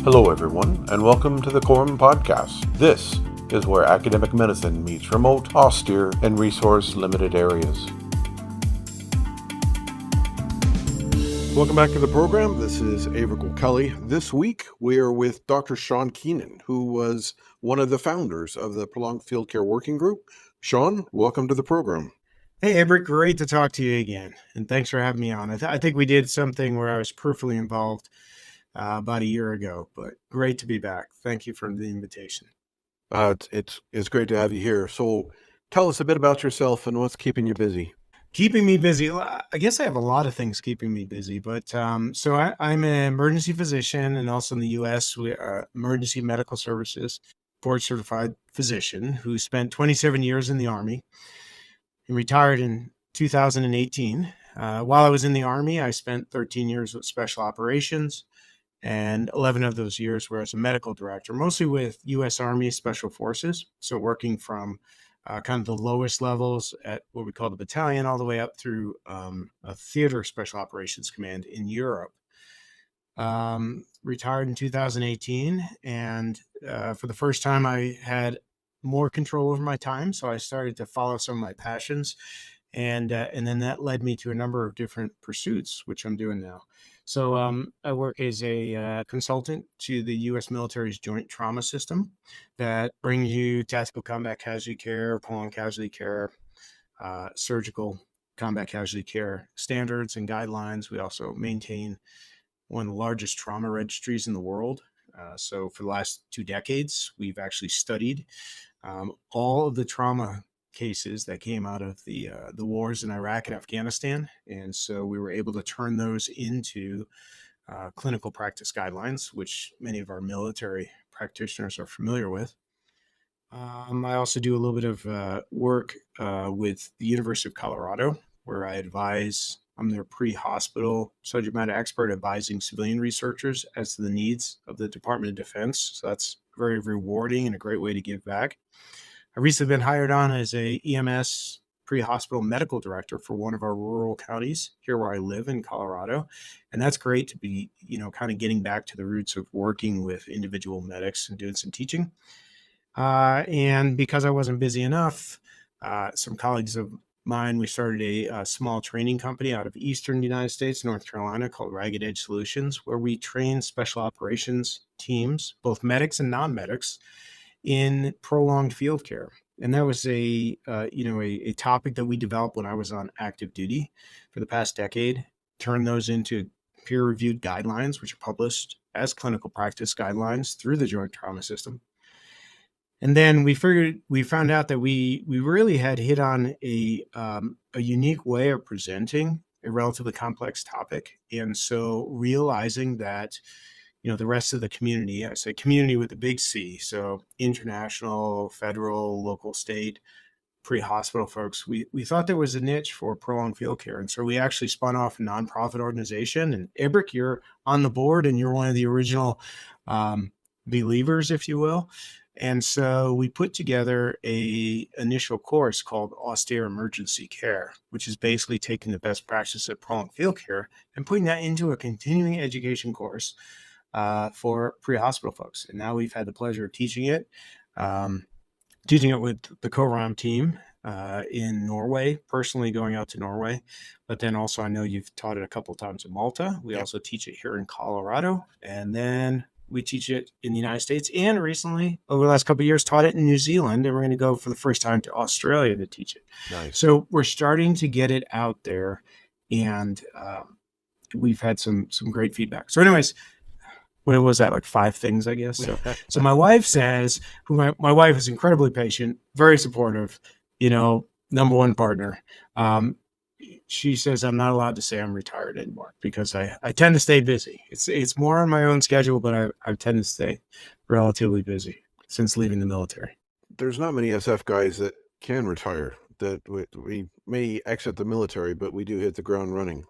Hello, everyone, and welcome to the Quorum Podcast. This is where academic medicine meets remote, austere, and resource-limited areas. Welcome back to the program. This is Aebhric Kelly. This week, we are with Dr. Sean Keenan, who was one of the founders of the Prolonged Field Care Working Group. Sean, welcome to the program. Hey, Aebhric, great to talk to you again, and thanks for having me on. I think we did something where I was peripherally involved about a year ago, but great to be back. Thank you for the invitation. It's great to have you here. So tell us a bit about yourself and what's keeping you busy. Keeping me busy. I guess I have a lot of things keeping me busy, but I'm an emergency physician, and also in the U.S., we are emergency medical services board certified physician who spent 27 years in the Army and retired in 2018. While I was in the Army, I spent 13 years with special operations, and 11 of those years were as a medical director, mostly with U.S. Army Special Forces. So working from kind of the lowest levels at what we call the battalion all the way up through a theater special operations command in Europe. Retired in 2018, and for the first time I had more control over my time. So I started to follow some of my passions, and then that led me to a number of different pursuits, which I'm doing now. So I work as a consultant to the U.S. military's Joint Trauma System that brings you tactical combat casualty care, prolonged casualty care, surgical combat casualty care standards and guidelines. We also maintain one of the largest trauma registries in the world. So for the last 2 decades, we've actually studied all of the trauma cases that came out of the wars in Iraq and Afghanistan. And so we were able to turn those into clinical practice guidelines, which many of our military practitioners are familiar with. I also do a little bit of work with the University of Colorado, where I advise. I'm their pre-hospital subject matter expert advising civilian researchers as to the needs of the Department of Defense. So that's very rewarding and a great way to give back. I've recently been hired on as a EMS pre-hospital medical director for one of our rural counties here where I live in Colorado. And that's great to be, kind of getting back to the roots of working with individual medics and doing some teaching. And because I wasn't busy enough, some colleagues of mine, we started a small training company out of Eastern United States, North Carolina, called Ragged Edge Solutions, where we train special operations teams, both medics and non-medics, in prolonged field care. And that was a topic that we developed when I was on active duty for the past decade, turned those into peer-reviewed guidelines, which are published as clinical practice guidelines through the Joint Trauma System. And then we found out that we really had hit on a unique way of presenting a relatively complex topic. And so realizing that, the rest of the community, I say community with a big C, so international, federal, local, state, pre-hospital folks, we thought there was a niche for prolonged field care. And so we actually spun off a nonprofit organization. And Aebhric, you're on the board and you're one of the original believers, if you will. And so we put together a initial course called Austere Emergency Care, which is basically taking the best practice of prolonged field care and putting that into a continuing education course for pre-hospital folks. And now we've had the pleasure of teaching it with the co-ROM team in Norway, personally going out to Norway. But then also I know you've taught it a couple of times in Malta. We also teach it here in Colorado. And then we teach it in the United States, and recently, over the last couple of years, taught it in New Zealand, and we're going to go for the first time to Australia to teach it. Nice. So we're starting to get it out there, and we've had some great feedback. So anyways, what was that, like 5 things, I guess? So my wife says, my wife is incredibly patient, very supportive, number one partner. She says I'm not allowed to say I'm retired anymore because I tend to stay busy. It's more on my own schedule, but I tend to stay relatively busy since leaving the military. There's not many SF guys that can retire, that we may exit the military, but we do hit the ground running.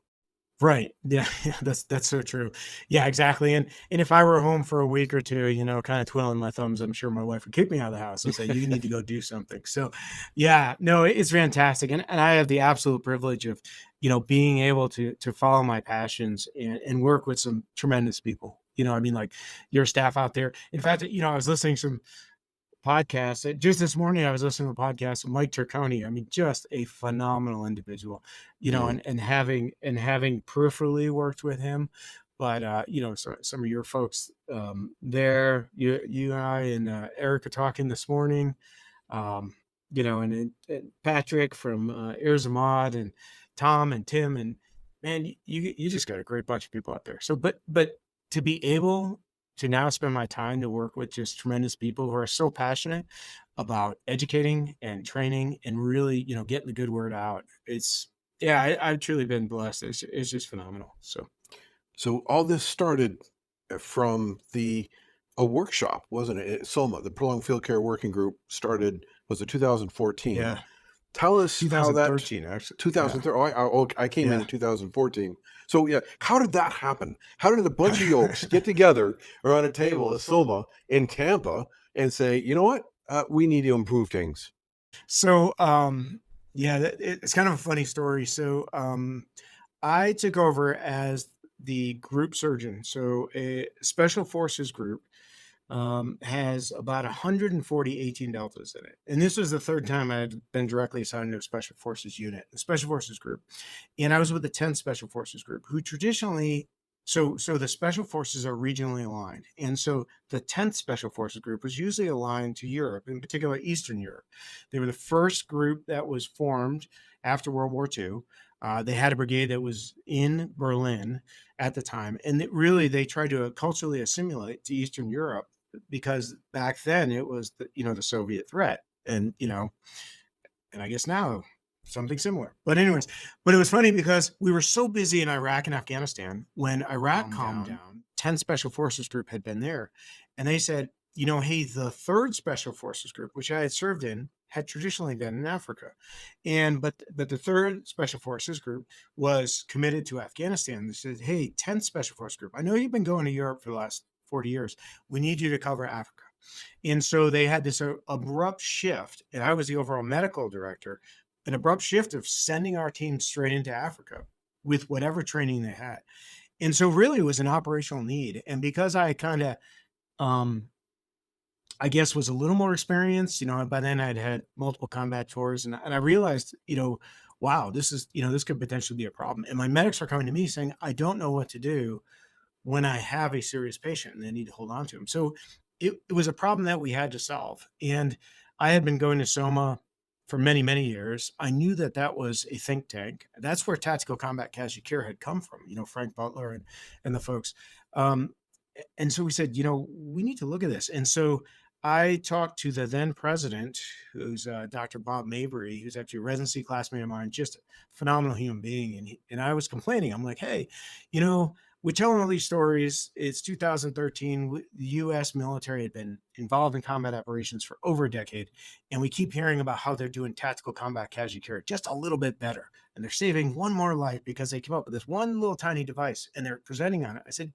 Right. Yeah, that's so true. Yeah, exactly. And if I were home for a week or two, kind of twiddling my thumbs, I'm sure my wife would kick me out of the house and say, you need to go do something. So yeah, no, it's fantastic. And I have the absolute privilege of, being able to follow my passions and work with some tremendous people, I mean, like your staff out there. In fact, I was listening to some podcasts. Just this morning, I was listening to a podcast with Mike Turconi. I mean, just a phenomenal individual, Mm. and having peripherally worked with him. But so some of your folks there, you and I and Eric are talking this morning. Um, and Patrick from Arzamad and Tom and Tim, and man, you just got a great bunch of people out there. So, but to be able to now spend my time to work with just tremendous people who are so passionate about educating and training and really, getting the good word out. I've truly been blessed. It's just phenomenal. So So all this started from a workshop, wasn't it? SOMA, the Prolonged Field Care Working Group, started, was it 2014? yeah, Tell us how that 2013 actually. Yeah, 2013. I came in yeah. 2014. So yeah, how did that happen? How did a bunch of yokes get together around a table at SOMA in Tampa and say, you know what, we need to improve things? So, yeah, it's kind of a funny story. So, I took over as the group surgeon. So, a special forces group has about 140 18 deltas in it. And this was the third time I had been directly assigned to a special forces unit, the special forces group. And I was with the 10th special forces group, who traditionally, so the special forces are regionally aligned. And so the 10th special forces group was usually aligned to Europe, in particular Eastern Europe. They were the first group that was formed after World War II. They had a brigade that was in Berlin at the time, and they tried to culturally assimilate to Eastern Europe, because back then it was the Soviet threat, and I guess now something similar. But anyways, but it was funny because we were so busy in Iraq and Afghanistan. When Iraq calmed down, 10 Special Forces Group had been there, and they said, hey, the 3rd Special Forces Group, which I had served in, had traditionally been in Africa. But the 3rd Special Forces Group was committed to Afghanistan. They said, hey, 10th Special Forces Group, I know you've been going to Europe for the last 40 years. We need you to cover Africa. And so they had this abrupt shift, and I was the overall medical director, an abrupt shift of sending our team straight into Africa with whatever training they had. And so really it was an operational need. And because I kind of, I guess, was a little more experienced, by then I'd had multiple combat tours, and I realized, wow, this could potentially be a problem. And my medics are coming to me saying, I don't know what to do when I have a serious patient and they need to hold on to him. So it was a problem that we had to solve. And I had been going to SOMA for many, many years. I knew that that was a think tank. That's where Tactical Combat Casualty Care had come from, Frank Butler and the folks. And so we said, we need to look at this. And so I talked to the then president, who's Dr. Bob Mabry, who's actually a residency classmate of mine, just a phenomenal human being. And I was complaining. I'm like, hey, we're telling all these stories. It's 2013. The U.S. military had been involved in combat operations for over a decade, and we keep hearing about how they're doing tactical combat casualty care just a little bit better, and they're saving one more life because they came up with this one little tiny device, and they're presenting on it. I said,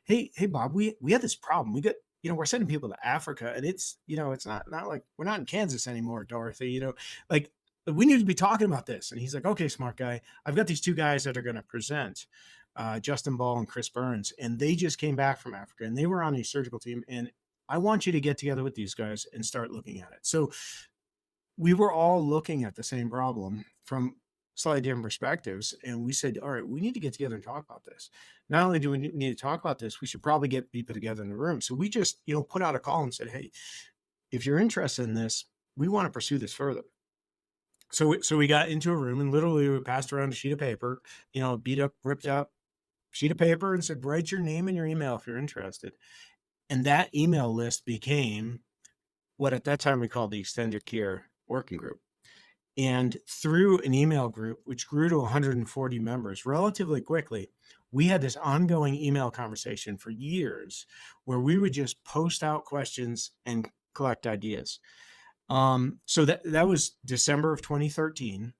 hey, Bob, we had this problem. We got, we're sending people to Africa, and it's, it's not like we're not in Kansas anymore, Dorothy. Like, we need to be talking about this. And he's like, okay, smart guy. I've got these 2 guys that are going to present, Justin Ball and Chris Burns, and they just came back from Africa, and they were on a surgical team. And I want you to get together with these guys and start looking at it. So we were all looking at the same problem from slightly different perspectives. And we said, all right, we need to get together and talk about this. Not only do we need to talk about this, we should probably get people together in the room. So we just, put out a call and said, hey, if you're interested in this, we want to pursue this further. So we got into a room, and literally we passed around a sheet of paper, beat up, ripped up sheet of paper, and said, write your name and your email if you're interested. And that email list became what at that time we called the Extended Care Working Group. And through an email group, which grew to 140 members relatively quickly, we had this ongoing email conversation for years where we would just post out questions and collect ideas. So that was December of 2013.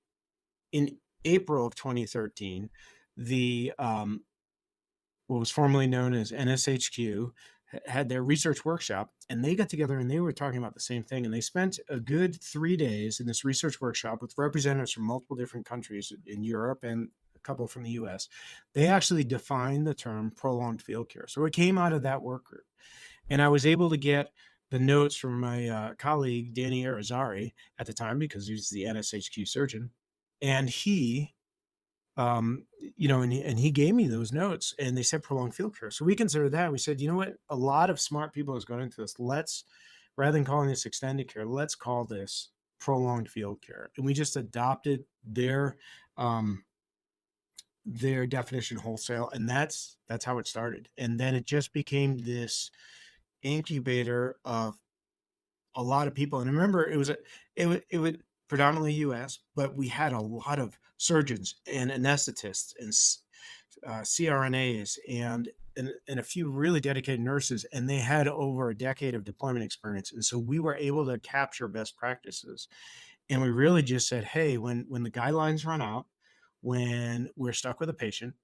In April of 2013, the what was formerly known as NSHQ had their research workshop, and they got together and they were talking about the same thing. And they spent a good 3 days in this research workshop with representatives from multiple different countries in Europe and couple from the US, they actually defined the term prolonged field care. So it came out of that work group. And I was able to get the notes from my colleague, Danny Arizari, at the time, because he was the NSHQ surgeon. And he, and he gave me those notes, and they said prolonged field care. So we considered that. We said, you know what? A lot of smart people has gone into this. Rather than calling this extended care, let's call this prolonged field care. And we just adopted um, their definition wholesale. And that's how it started. And then it just became this incubator of a lot of people. And remember, it was predominantly US, but we had a lot of surgeons and anesthetists and CRNAs and a few really dedicated nurses, and they had over a decade of deployment experience. And so we were able to capture best practices. And we really just said, hey, when the guidelines run out, when we're stuck with a patient,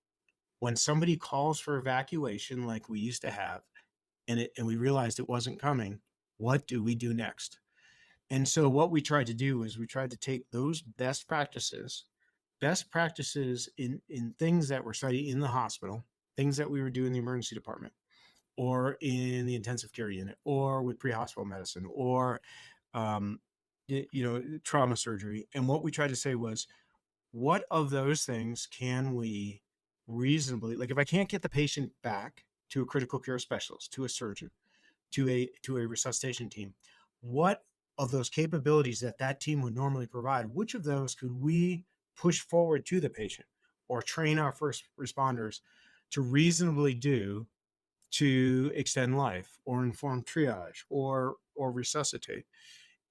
when somebody calls for evacuation like we used to have, and we realized it wasn't coming, what do we do next? And so what we tried to do is we tried to take those best practices in things that were studied in the hospital, things that we were doing in the emergency department or in the intensive care unit or with pre-hospital medicine or, trauma surgery. And what we tried to say was, what of those things can we reasonably, like if I can't get the patient back to a critical care specialist, to a surgeon, to a resuscitation team, what of those capabilities that team would normally provide, which of those could we push forward to the patient or train our first responders to reasonably do to extend life or inform triage or resuscitate?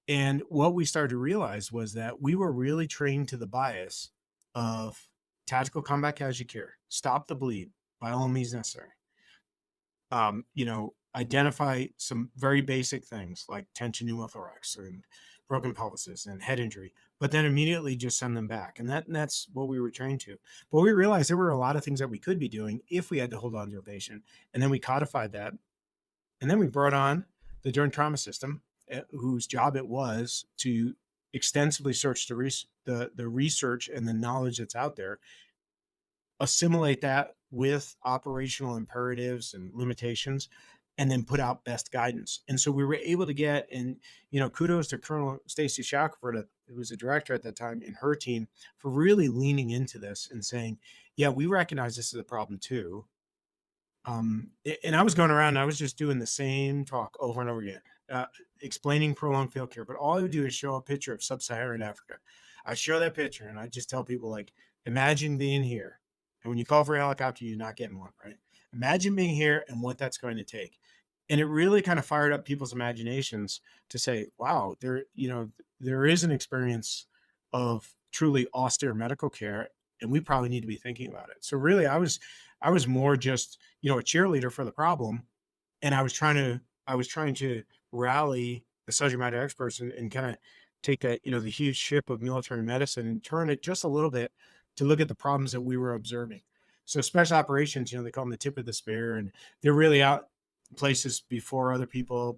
And what we started to realize was that we were really trained to the bias of tactical combat casualty care, stop the bleed by all means necessary. Identify some very basic things like tension pneumothorax and broken pelvises and head injury, but then immediately just send them back. And that's what we were trained to. But we realized there were a lot of things that we could be doing if we had to hold on to a patient. And then we codified that. And then we brought on the joint trauma system, whose job it was to extensively search the research and the knowledge that's out there, assimilate that with operational imperatives and limitations, and then put out best guidance. And so we were able to get, and kudos to Colonel Stacy Shackelford, who was the director at that time, and her team for really leaning into this and saying, yeah, we recognize this is a problem too. And I was going around and I was just doing the same talk over and over again, explaining prolonged field care. But all I would do is show a picture of sub-Saharan Africa. I show that picture and I just tell people, like, imagine being here. And when you call for a helicopter, you're not getting one, right? Imagine being here and what that's going to take. And it really kind of fired up people's imaginations to say, wow, there is an experience of truly austere medical care, and we probably need to be thinking about it. So really, I was more just, a cheerleader for the problem. And I was trying to rally the subject matter experts and kind of take that, the huge ship of military medicine and turn it just a little bit to look at the problems that we were observing. So special operations, they call them the tip of the spear, and they're really out places before other people.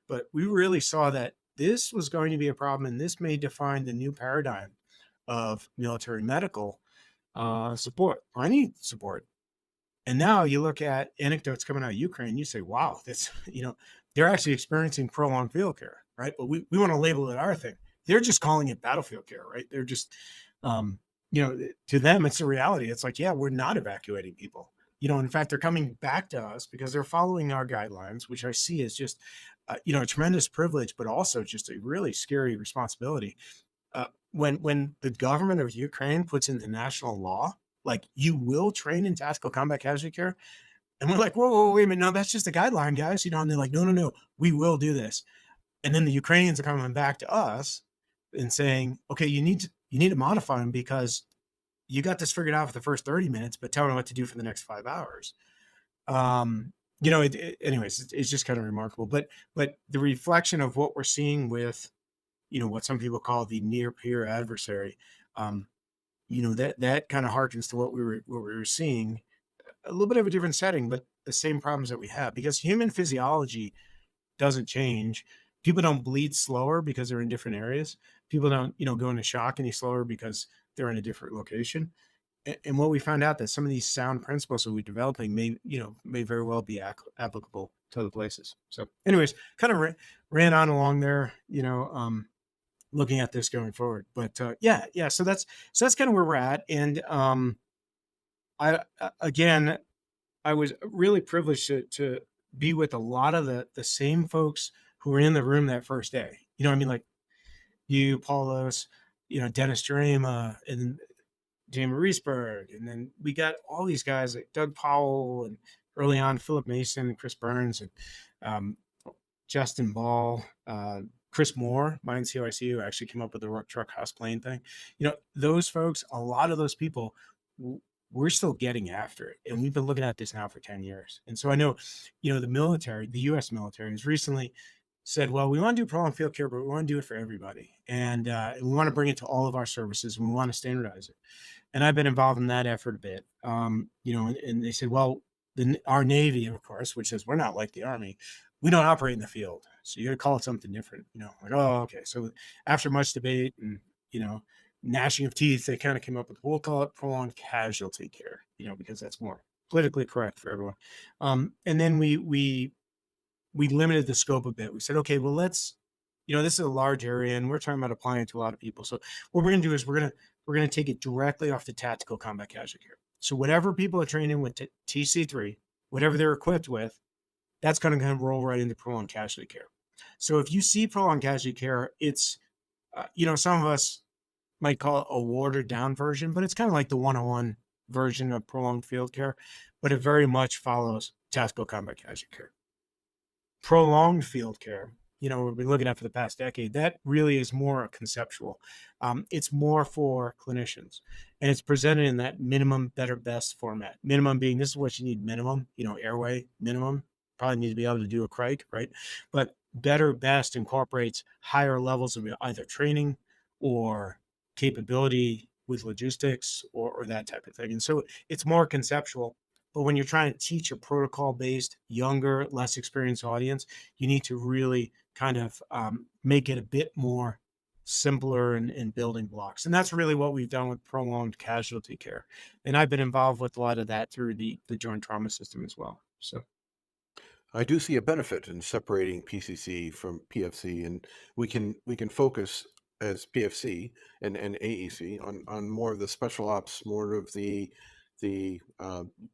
But we really saw that this was going to be a problem, and this may define the new paradigm of military medical support or any support. And now you look at anecdotes coming out of Ukraine, you say, wow, that's, they're actually experiencing prolonged field care, right? But we want to label it our thing. They're just calling it battlefield care, right? They're just, to them, it's a reality. It's like, yeah, we're not evacuating people. In fact, they're coming back to us because they're following our guidelines, which I see as just, a tremendous privilege, but also just a really scary responsibility. When the government of Ukraine puts into national law, like, you will train in tactical combat casualty care. And we're like, whoa, wait a minute. No, that's just a guideline, guys. And they're like, no, we will do this. And then the Ukrainians are coming back to us and saying, okay, you need to modify them because you got this figured out for the first 30 minutes, but tell me what to do for the next 5 hours. Anyways, it's just kind of remarkable. But the reflection of what we're seeing with, what some people call the near peer adversary, that kind of harkens to what we were seeing, a little bit of a different setting, but the same problems that we have, because human physiology doesn't change. People don't bleed slower because they're in different areas. People don't, go into shock any slower because they're in a different location. And what we found out that some of these sound principles that we're developing may very well be applicable to other places. So, anyways, kind of ran on along there, looking at this going forward. But yeah. So that's kind of where we're at. And again, I was really privileged to be with a lot of the same folks who were in the room that first day. You know what I mean? Like you, Paulos, Dennis Drama, and Jamie Reesberg. And then we got all these guys like Doug Powell, and early on Philip Mason and Chris Burns, and um, Justin Ball, Chris Moore, my NCOIC, who actually came up with the truck house plane thing. Those folks, a lot of those people, we're still getting after it. And we've been looking at this now for 10 years. And so I know, the military, the US military has recently said, well, we want to do prolonged field care, but we want to do it for everybody. And we want to bring it to all of our services, and we want to standardize it. And I've been involved in that effort a bit. And they said, well, our Navy, of course, which says we're not like the Army, we don't operate in the field. So you got to call it something different, like, oh, okay. So after much debate and, gnashing of teeth, they kind of came up with, we'll call it prolonged casualty care, because that's more politically correct for everyone. And then we limited the scope a bit. We said, okay, well, let's, this is a large area and we're talking about applying it to a lot of people. So what we're going to do is we're going to take it directly off the tactical combat casualty care. So whatever people are trained in with TC3, whatever they're equipped with, that's going to roll right into prolonged casualty care. So if you see prolonged casualty care, it's, some of us might call it a watered down version, but it's kind of like the 101 version of prolonged field care, but it very much follows tactical combat casualty care. Prolonged field care, we've been looking at for the past decade, that really is more conceptual. It's more for clinicians, and it's presented in that minimum, better, best format. Minimum being, this is what you need minimum, airway minimum, probably need to be able to do a crike, right? But better, best incorporates higher levels of either training or capability with logistics or that type of thing. And so it's more conceptual. But when you're trying to teach a protocol-based, younger, less experienced audience, you need to really kind of make it a bit more simpler in building blocks. And that's really what we've done with prolonged casualty care. And I've been involved with a lot of that through the joint trauma system as well. So I do see a benefit in separating PCC from PFC, and we can focus as PFC and AEC on more of the special ops, more of the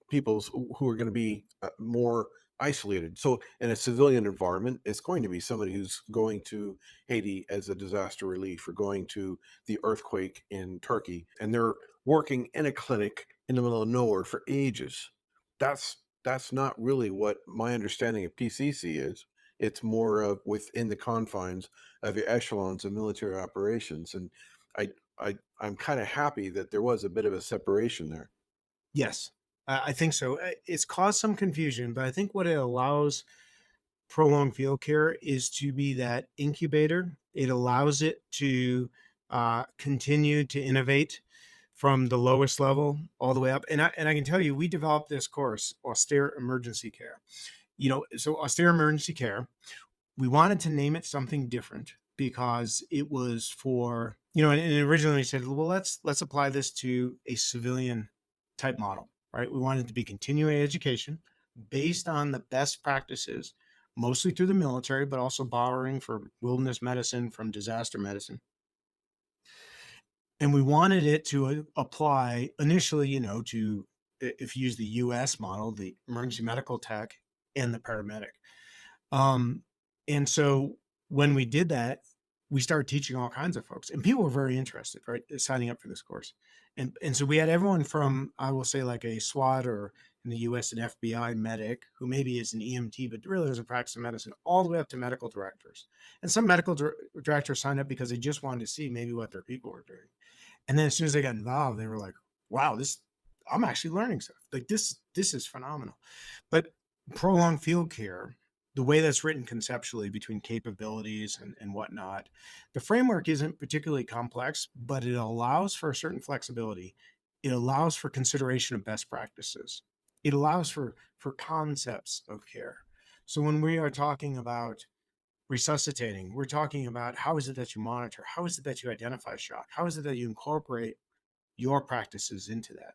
peoples who are going to be more isolated. So in a civilian environment, it's going to be somebody who's going to Haiti as a disaster relief, or going to the earthquake in Turkey, and they're working in a clinic in the middle of nowhere for ages. That's not really what my understanding of PCC is. It's more of within the confines of your echelons of military operations, and I'm kind of happy that there was a bit of a separation there. yes, I think so. It's caused some confusion, but I think what it allows prolonged field care is to be that incubator. It allows it to continue to innovate from the lowest level all the way up. And I can tell you, we developed this course, Austere Emergency Care. So Austere Emergency Care, we wanted to name it something different because it was for, and originally we said, well, let's apply this to a civilian type model, right? We wanted it to be continuing education based on the best practices, mostly through the military, but also borrowing from wilderness medicine, from disaster medicine. And we wanted it to apply initially, to, if you use the US model, the emergency medical tech and the paramedic. And so when we did that, we started teaching all kinds of folks, and people were very interested, right, signing up for this course. And so we had everyone from, I will say, like a SWAT, or in the US, an FBI medic who maybe is an EMT, but really doesn't practice medicine, all the way up to medical directors. And some medical directors signed up because they just wanted to see maybe what their people were doing. And then as soon as they got involved, they were like, wow, I'm actually learning stuff. Like this is phenomenal. But prolonged field care, the way that's written conceptually between capabilities and whatnot, the framework isn't particularly complex, but it allows for a certain flexibility. It allows for consideration of best practices. It allows for concepts of care. So when we are talking about resuscitating, we're talking about how is it that you monitor? How is it that you identify shock? How is it that you incorporate your practices into that.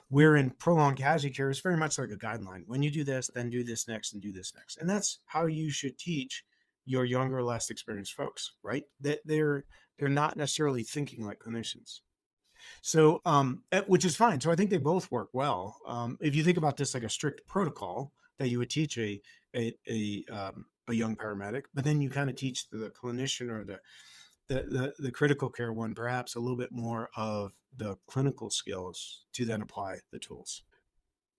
Where in prolonged casualty care is very much like a guideline. When you do this, then do this next and do this next. And that's how you should teach your younger, less experienced folks, right? That they're not necessarily thinking like clinicians. So, which is fine. So I think they both work well. If you think about this like a strict protocol that you would teach a young paramedic, but then you kind of teach the clinician or the critical care one, perhaps a little bit more of the clinical skills to then apply the tools.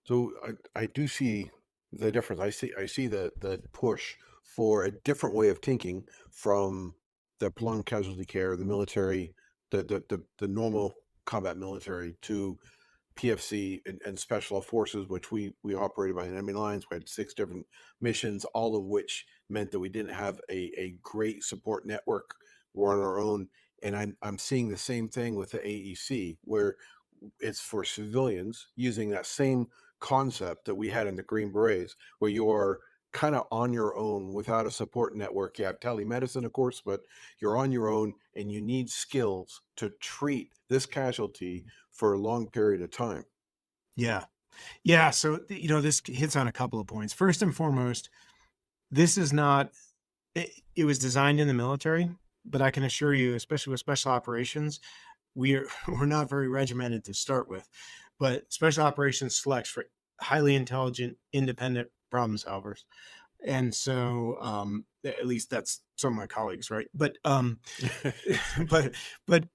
So I do see the difference. I see the push for a different way of thinking from the prolonged casualty care, the military, the normal combat military to PFC and special forces, which we operated by enemy lines. We had 6 different missions, all of which meant that we didn't have a great support network. We're on our own, and I'm seeing the same thing with the AEC, where it's for civilians using that same concept that we had in the Green Berets, where you are kind of on your own without a support network. You have telemedicine, of course, but you're on your own and you need skills to treat this casualty for a long period of time. Yeah. Yeah. So, this hits on a couple of points. First and foremost, this is not, it was designed in the military, but I can assure you, especially with special operations, we're not very regimented to start with, but special operations selects for highly intelligent, independent problem solvers. And so, at least that's some of my colleagues, right? But but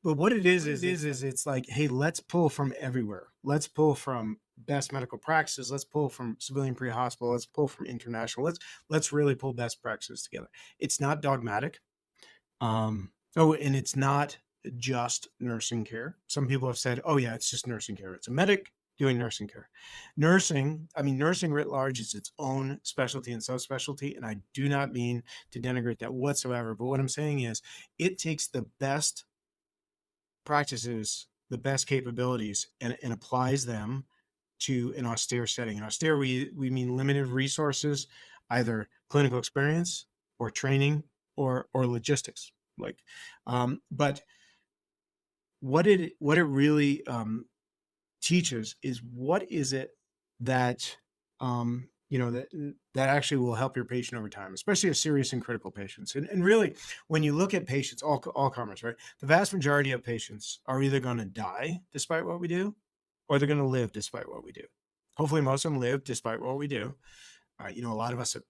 what it is it's like, hey, let's pull from everywhere. Let's pull from best medical practices. Let's pull from civilian pre-hospital. Let's pull from international. Let's really pull best practices together. It's not dogmatic. And it's not just nursing care. Some people have said, oh yeah, it's just nursing care. It's a medic doing nursing care. Nursing writ large is its own specialty and subspecialty. And I do not mean to denigrate that whatsoever. But what I'm saying is it takes the best practices, the best capabilities, and applies them to an austere setting. In austere, we mean limited resources, either clinical experience or training or logistics. But what it really teaches is what is it that that actually will help your patient over time, especially a serious and critical patients. And really, when you look at patients, all comers, right? The vast majority of patients are either going to die despite what we do, or they're going to live despite what we do. Hopefully, most of them live despite what we do. A lot of us have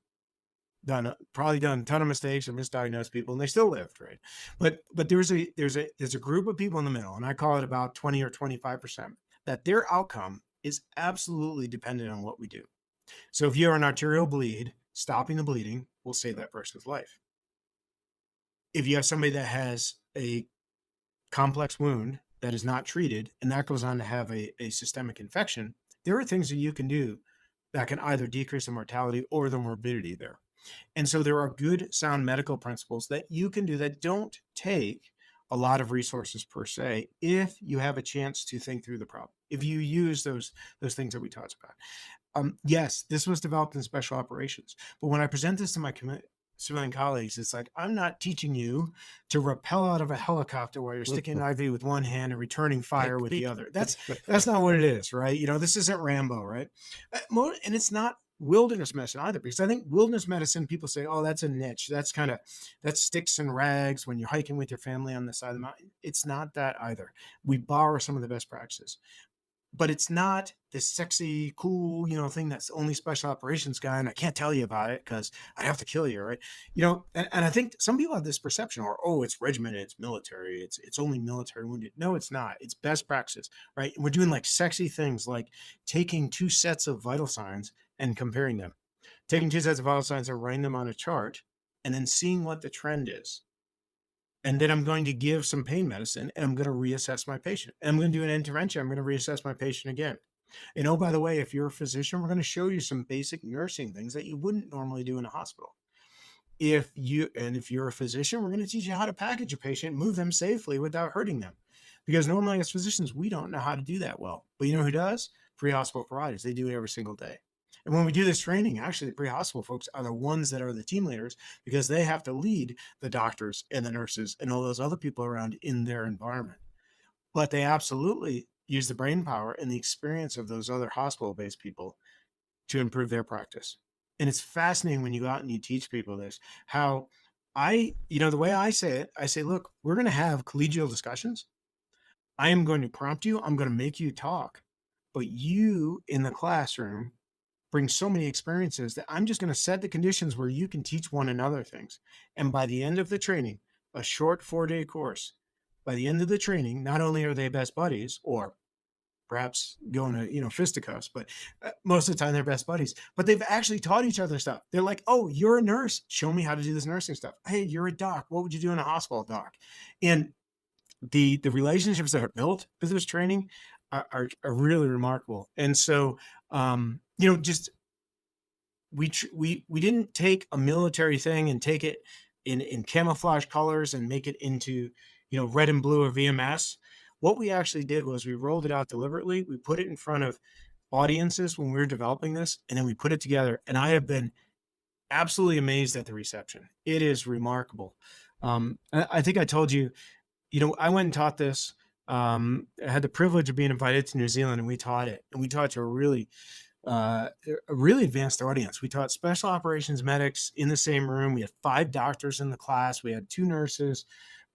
probably done a ton of mistakes or misdiagnosed people, and they still lived, right? But there's a group of people in the middle, and I call it about 20 or 25%, that their outcome is absolutely dependent on what we do. So if you are an arterial bleed, stopping the bleeding will save that person's life. If you have somebody that has a complex wound that is not treated, and that goes on to have a systemic infection, there are things that you can do that can either decrease the mortality or the morbidity there. And so there are good, sound medical principles that you can do that don't take a lot of resources per se, if you have a chance to think through the problem, if you use those things that we talked about. Yes, this was developed in special operations, but when I present this to my civilian colleagues, it's like, I'm not teaching you to rappel out of a helicopter while you're sticking an IV with one hand and returning fire with the other. That's not what it is, right? This isn't Rambo, right? And it's not wilderness medicine either, because I think wilderness medicine, people say, oh, that's a niche. That's sticks and rags when you're hiking with your family on the side of the mountain. It's not that either. We borrow some of the best practices, but it's not this sexy, cool, thing that's only special operations guy, and I can't tell you about it because I'd have to kill you, right? And I think some people have this perception, or, oh, it's regimented, it's military, it's only military wounded. No, it's not. It's best practices, right? And we're doing like sexy things like taking 2 sets of vital signs and comparing them, taking 2 sets of vital signs and writing them on a chart, and then seeing what the trend is. And then I'm going to give some pain medicine, and I'm going to reassess my patient. And I'm going to do an intervention. I'm going to reassess my patient again. And oh, by the way, if you're a physician, we're going to show you some basic nursing things that you wouldn't normally do in a hospital. If you're a physician, we're going to teach you how to package a patient, move them safely without hurting them. Because normally as physicians, we don't know how to do that well. But you know who does? Pre-hospital providers. They do it every single day. And when we do this training, actually, the pre-hospital folks are the ones that are the team leaders, because they have to lead the doctors and the nurses and all those other people around in their environment. But they absolutely use the brain power and the experience of those other hospital-based people to improve their practice. And it's fascinating when you go out and you teach people this, how the way I say it, I say, look, we're going to have collegial discussions. I am going to prompt you. I'm going to make you talk, but you in the classroom bring so many experiences that I'm just going to set the conditions where you can teach one another things. And by the end of the training, a short 4-day course, by the end of the training, not only are they best buddies, or perhaps going to, fisticuffs, but most of the time they're best buddies, but they've actually taught each other stuff. They're like, oh, you're a nurse. Show me how to do this nursing stuff. Hey, you're a doc. What would you do in a hospital, doc? And the relationships that are built with this training are really remarkable. And so, just we didn't take a military thing and take it in camouflage colors and make it into, red and blue or VMS. What we actually did was we rolled it out deliberately. We put it in front of audiences when we were developing this, and then we put it together. And I have been absolutely amazed at the reception. It is remarkable. I think I told you, I went and taught this. I had the privilege of being invited to New Zealand, and we taught it. And we taught to a really advanced audience. We taught special operations medics in the same room. We had 5 doctors in the class. We had 2 nurses.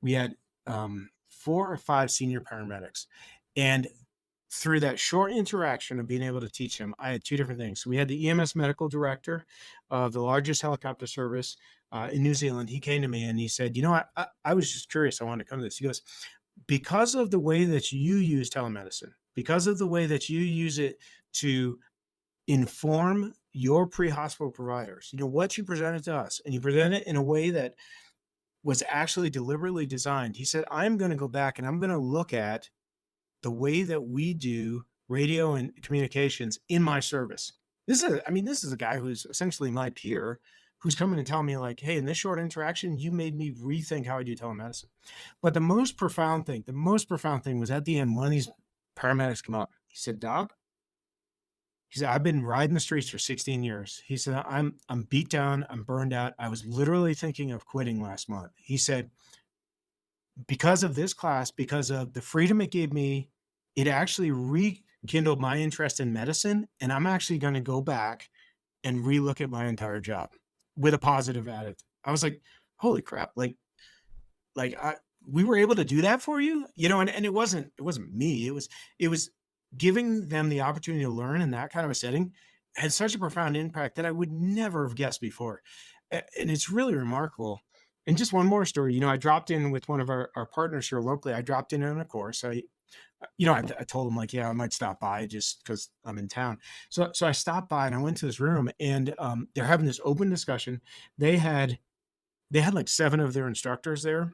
We had 4 or 5 senior paramedics. And through that short interaction of being able to teach them, I had 2 different things. So we had the EMS medical director of the largest helicopter service in New Zealand. He came to me and he said, I was just curious. I wanted to come to this. He goes, because of the way that you use telemedicine, because of the way that you use it to inform your pre-hospital providers, what you presented to us, and you present it in a way that was actually deliberately designed. He said, I'm going to go back and I'm going to look at the way that we do radio and communications in my service. This is a guy who's essentially my peer, who's coming and telling me like, hey, in this short interaction, you made me rethink how I do telemedicine. But the most profound thing was at the end, one of these paramedics come up. He said, Doc, he said, I've been riding the streets for 16 years. He said, I'm beat down. I'm burned out. I was literally thinking of quitting last month. He said, because of this class, because of the freedom it gave me, it actually rekindled my interest in medicine. And I'm actually going to go back and relook at my entire job with a positive attitude. I was like, holy crap. We were able to do that for you, and it wasn't me. It was giving them the opportunity to learn in that kind of a setting had such a profound impact that I would never have guessed before. And it's really remarkable. And just one more story, I dropped in with one of our partners here locally. I dropped in on a course. I told him like, yeah, I might stop by just because I'm in town. So I stopped by and I went to this room and they're having this open discussion. They had like 7 of their instructors there.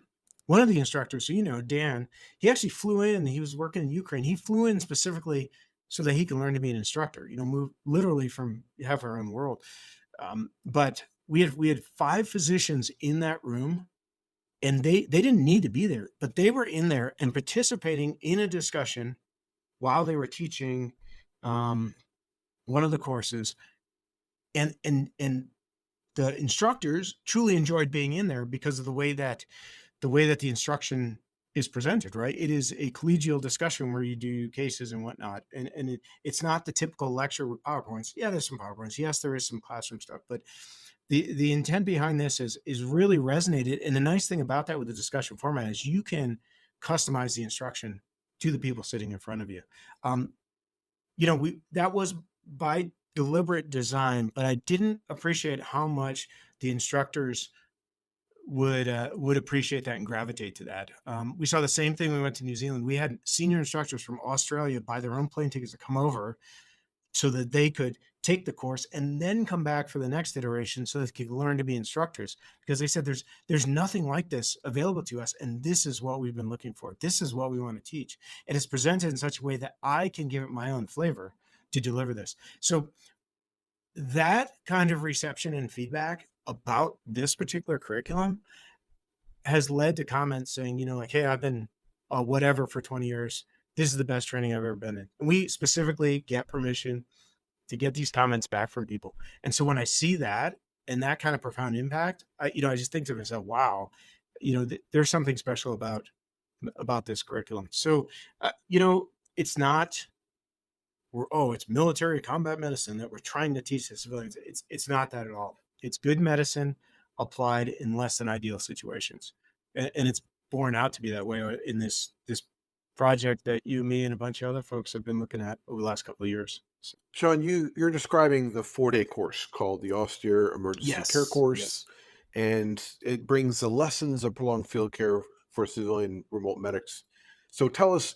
One of the instructors, so Dan, he actually flew in. He was working in Ukraine. He flew in specifically so that he can learn to be an instructor, move literally from half around the world. But we had 5 physicians in that room, and they didn't need to be there, but they were in there and participating in a discussion while they were teaching one of the courses. And the instructors truly enjoyed being in there because of the way that the instruction is presented, right? It is a collegial discussion where you do cases and whatnot. And it's not the typical lecture with PowerPoints. Yeah, there's some PowerPoints. Yes, there is some classroom stuff, but the intent behind this is really resonated. And the nice thing about that with the discussion format is you can customize the instruction to the people sitting in front of you. That was by deliberate design, but I didn't appreciate how much the instructors would appreciate that and gravitate to that. We saw the same thing when we went to New Zealand. We had senior instructors from Australia buy their own plane tickets to come over so that they could take the course and then come back for the next iteration so that they could learn to be instructors, because they said there's nothing like this available to us, and this is what we've been looking for. This is what we want to teach. And it's presented in such a way that I can give it my own flavor to deliver this. So that kind of reception and feedback about this particular curriculum has led to comments saying, like, hey, I've been whatever for 20 years. This is the best training I've ever been in. And we specifically get permission to get these comments back from people. And so when I see that and that kind of profound impact, I just think to myself, wow, there's something special about this curriculum. So, it's not, it's military combat medicine that we're trying to teach the civilians. It's not that at all. It's good medicine applied in less than ideal situations. And it's borne out to be that way in this project that you, me, and a bunch of other folks have been looking at over the last couple of years. So, Sean, you're describing the 4-day course called the Austere Emergency Care yes, course, yes. and it brings the lessons of prolonged field care for civilian remote medics. So tell us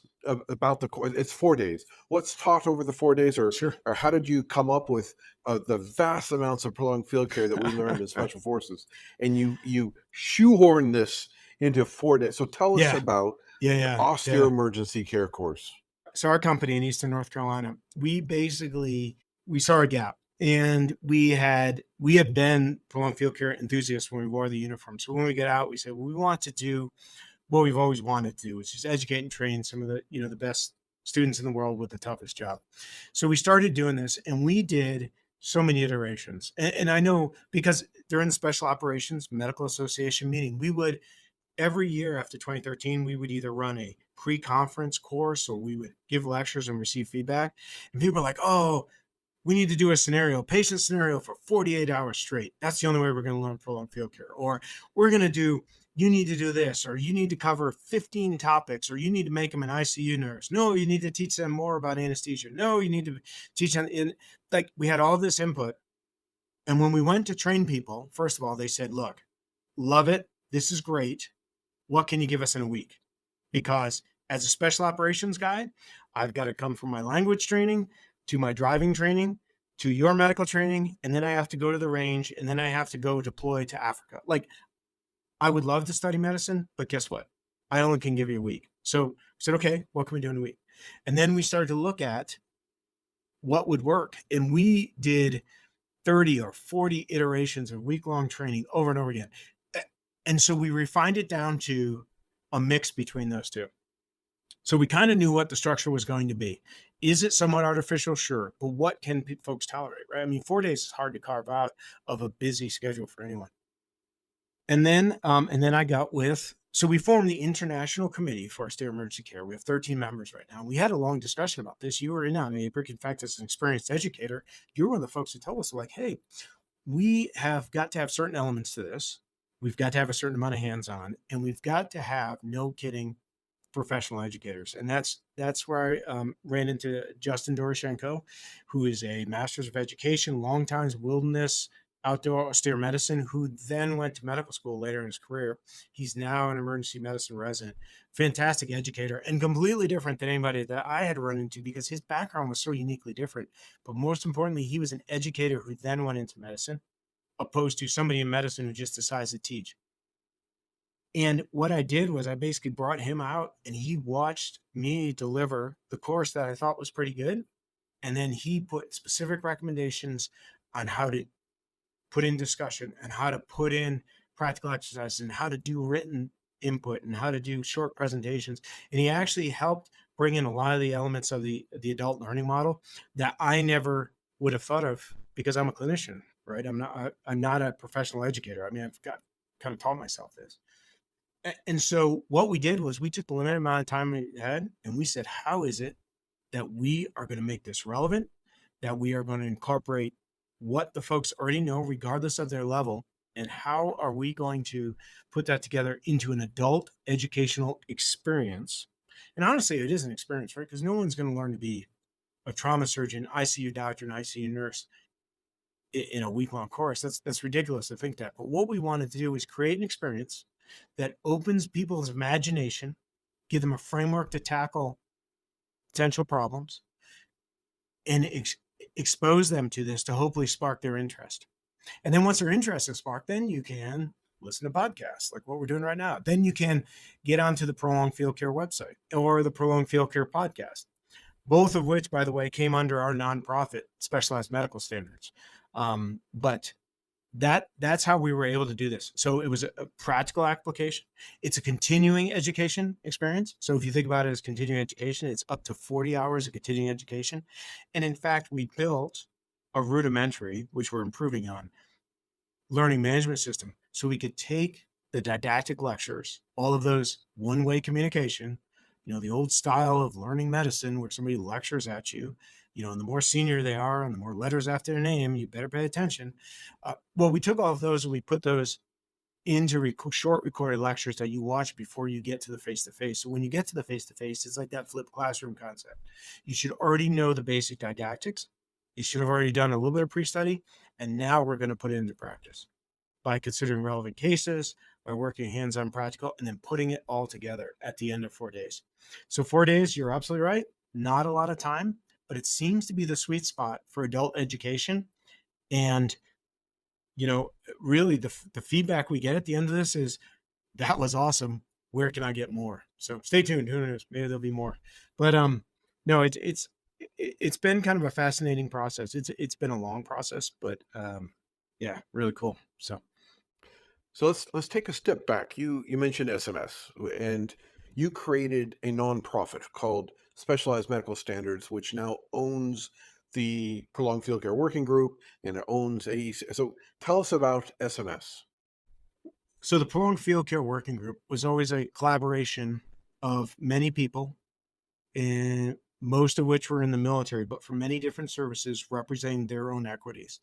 about the course. It's 4 days. What's taught over the 4 days, Sure. or how did you come up with the vast amounts of prolonged field care that we learned in special forces, and you shoehorn this into 4 days? So tell us Yeah, about yeah, the yeah, Austere yeah. Emergency Care course. So our company in Eastern North Carolina, we saw a gap, and we had been prolonged field care enthusiasts when we wore the uniform. So when we get out, we said, well, we want to do what we've always wanted to do, which is educate and train some of the the best students in the world with the toughest job. So we started doing this, and we did so many iterations. And I know, because during the Special Operations Medical Association meeting, we would, every year after 2013, we would either run a pre-conference course or we would give lectures and receive feedback. And people were like, oh, we need to do a patient scenario for 48 hours straight. That's the only way we're going to learn prolonged field care. Or you need to do this, or you need to cover 15 topics, or you need to make them an ICU nurse. No, you need to teach them more about anesthesia. No, you need to teach them like, we had all this input. And when we went to train people, first of all, they said, look, love it. This is great. What can you give us in a week? Because as a special operations guy, I've got to come from my language training to my driving training to your medical training, and then I have to go to the range, and then I have to go deploy to Africa. Like, I would love to study medicine, but guess what? I only can give you a week. So I said, okay, what can we do in a week? And then we started to look at what would work. And we did 30 or 40 iterations of week-long training over and over again. And so we refined it down to a mix between those two. So we kind of knew what the structure was going to be. Is it somewhat artificial? Sure. But what can folks tolerate, right? I mean, 4 days is hard to carve out of a busy schedule for anyone. And then I got with, so we formed the International Committee for Austere Emergency Care. We have 13 members right now. We had a long discussion about this. You were in on Aebhric. In fact, as an experienced educator, you're one of the folks who told us, like, hey, we have got to have certain elements to this. We've got to have a certain amount of hands-on, and we've got to have, no kidding, professional educators. And that's where I ran into Justin Doroshenko, who is a master's of education, longtime wilderness outdoor austere medicine, who then went to medical school later in his career. He's now an emergency medicine resident, fantastic educator, and completely different than anybody that I had run into, because his background was so uniquely different. But most importantly, he was an educator who then went into medicine, opposed to somebody in medicine who just decides to teach. And what I did was I basically brought him out, and he watched me deliver the course that I thought was pretty good. And then he put specific recommendations on how to put in discussion and how to put in practical exercises and how to do written input and how to do short presentations. And he actually helped bring in a lot of the elements of the adult learning model that I never would have thought of, because I'm a clinician, right? I'm not a professional educator. I mean, I've got kind of taught myself this. And so what we did was we took the limited amount of time we had, and we said, how is it that we are going to make this relevant, that we are going to incorporate what the folks already know, regardless of their level, and how are we going to put that together into an adult educational experience? And honestly, it is an experience, right? Because no one's going to learn to be a trauma surgeon, ICU doctor, and ICU nurse in a week-long course. That's ridiculous to think that. But what we wanted to do is create an experience that opens people's imagination, give them a framework to tackle potential problems, and expose them to this to hopefully spark their interest. And then once their interest is sparked, then you can listen to podcasts like what we're doing right now. Then you can get onto the Prolonged Field Care website or the Prolonged Field Care podcast, both of which, by the way, came under our nonprofit Specialized Medical Standards. But that's how we were able to do this. So it was a practical application. It's a continuing education experience. So if you think about it as continuing education, it's up to 40 hours of continuing education. And in fact, we built a rudimentary, which we're improving on, learning management system. So we could take the didactic lectures, all of those one-way communication, the old style of learning medicine where somebody lectures at you, and the more senior they are and the more letters after their name, you better pay attention. Well, we took all of those and we put those into short recorded lectures that you watch before you get to the face-to-face. So when you get to the face-to-face, it's like that flipped classroom concept. You should already know the basic didactics. You should have already done a little bit of pre-study, and now we're going to put it into practice by considering relevant cases, by working hands-on practical, and then putting it all together at the end of 4 days. So 4 days, you're absolutely right. Not a lot of time, but it seems to be the sweet spot for adult education. And really the feedback we get at the end of this is, that was awesome. Where can I get more? So stay tuned. Who knows? Maybe there'll be more. But no, it's been kind of a fascinating process. It's been a long process, but yeah, really cool. So let's take a step back. You mentioned SMS, and you created a nonprofit called Specialized Medical Standards, which now owns the Prolonged Field Care Working Group, and it owns AEC. So tell us about SMS. So the Prolonged Field Care Working Group was always a collaboration of many people, and most of which were in the military, but from many different services representing their own equities.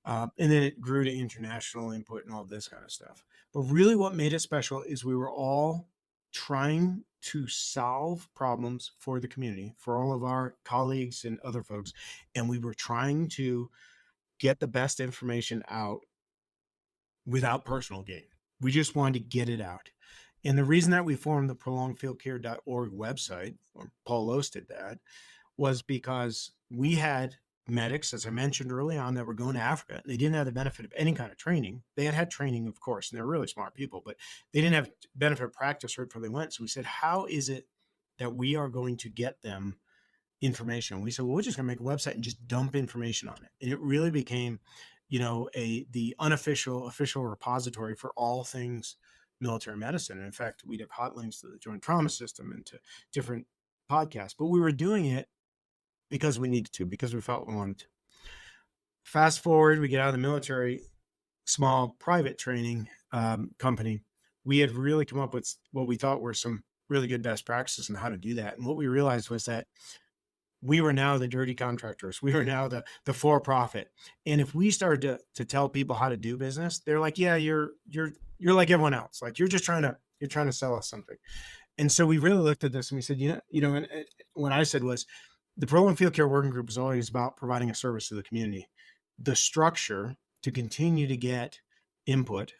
And then it grew to international input and all this kind of stuff. But really what made it special is we were all trying to solve problems for the community, for all of our colleagues and other folks. And we were trying to get the best information out without personal gain. We just wanted to get it out. And the reason that we formed the prolongedfieldcare.org website, or Paul Loos did that, was because we had medics, as I mentioned early on, that were going to Africa. They didn't have the benefit of any kind of training. They had training, of course, and they're really smart people, but they didn't have benefit of practice right before they went. So we said, how is it that we are going to get them information? We said, well, we're just going to make a website and just dump information on it. And it really became, the unofficial, official repository for all things military medicine. And in fact, we'd have hot links to the Joint Trauma System and to different podcasts, but we were doing it because we needed to, because we felt we wanted to. Fast forward, we get out of the military, small private training company. We had really come up with what we thought were some really good best practices on how to do that. And what we realized was that we were now the dirty contractors. We were now the for-profit. And if we started to tell people how to do business, they're like, yeah, you're like everyone else. Like you're trying to sell us something. And so we really looked at this and we said, and what I said was, the Prolonged Field Care Working Group is always about providing a service to the community. The structure to continue to get input,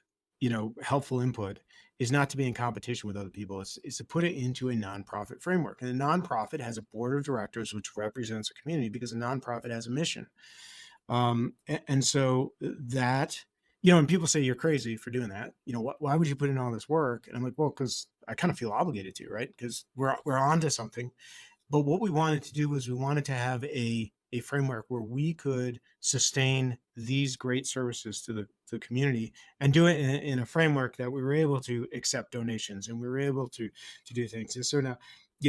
helpful input, is not to be in competition with other people. It's to put it into a nonprofit framework. And a nonprofit has a board of directors, which represents a community, because a nonprofit has a mission. And so that, and people say you're crazy for doing that. Why would you put in all this work? And I'm like, well, because I kind of feel obligated to, right? Because we're onto something. But what we wanted to do was we wanted to have a framework where we could sustain these great services to the community and do it in a framework that we were able to accept donations and we were able to do things. And so now,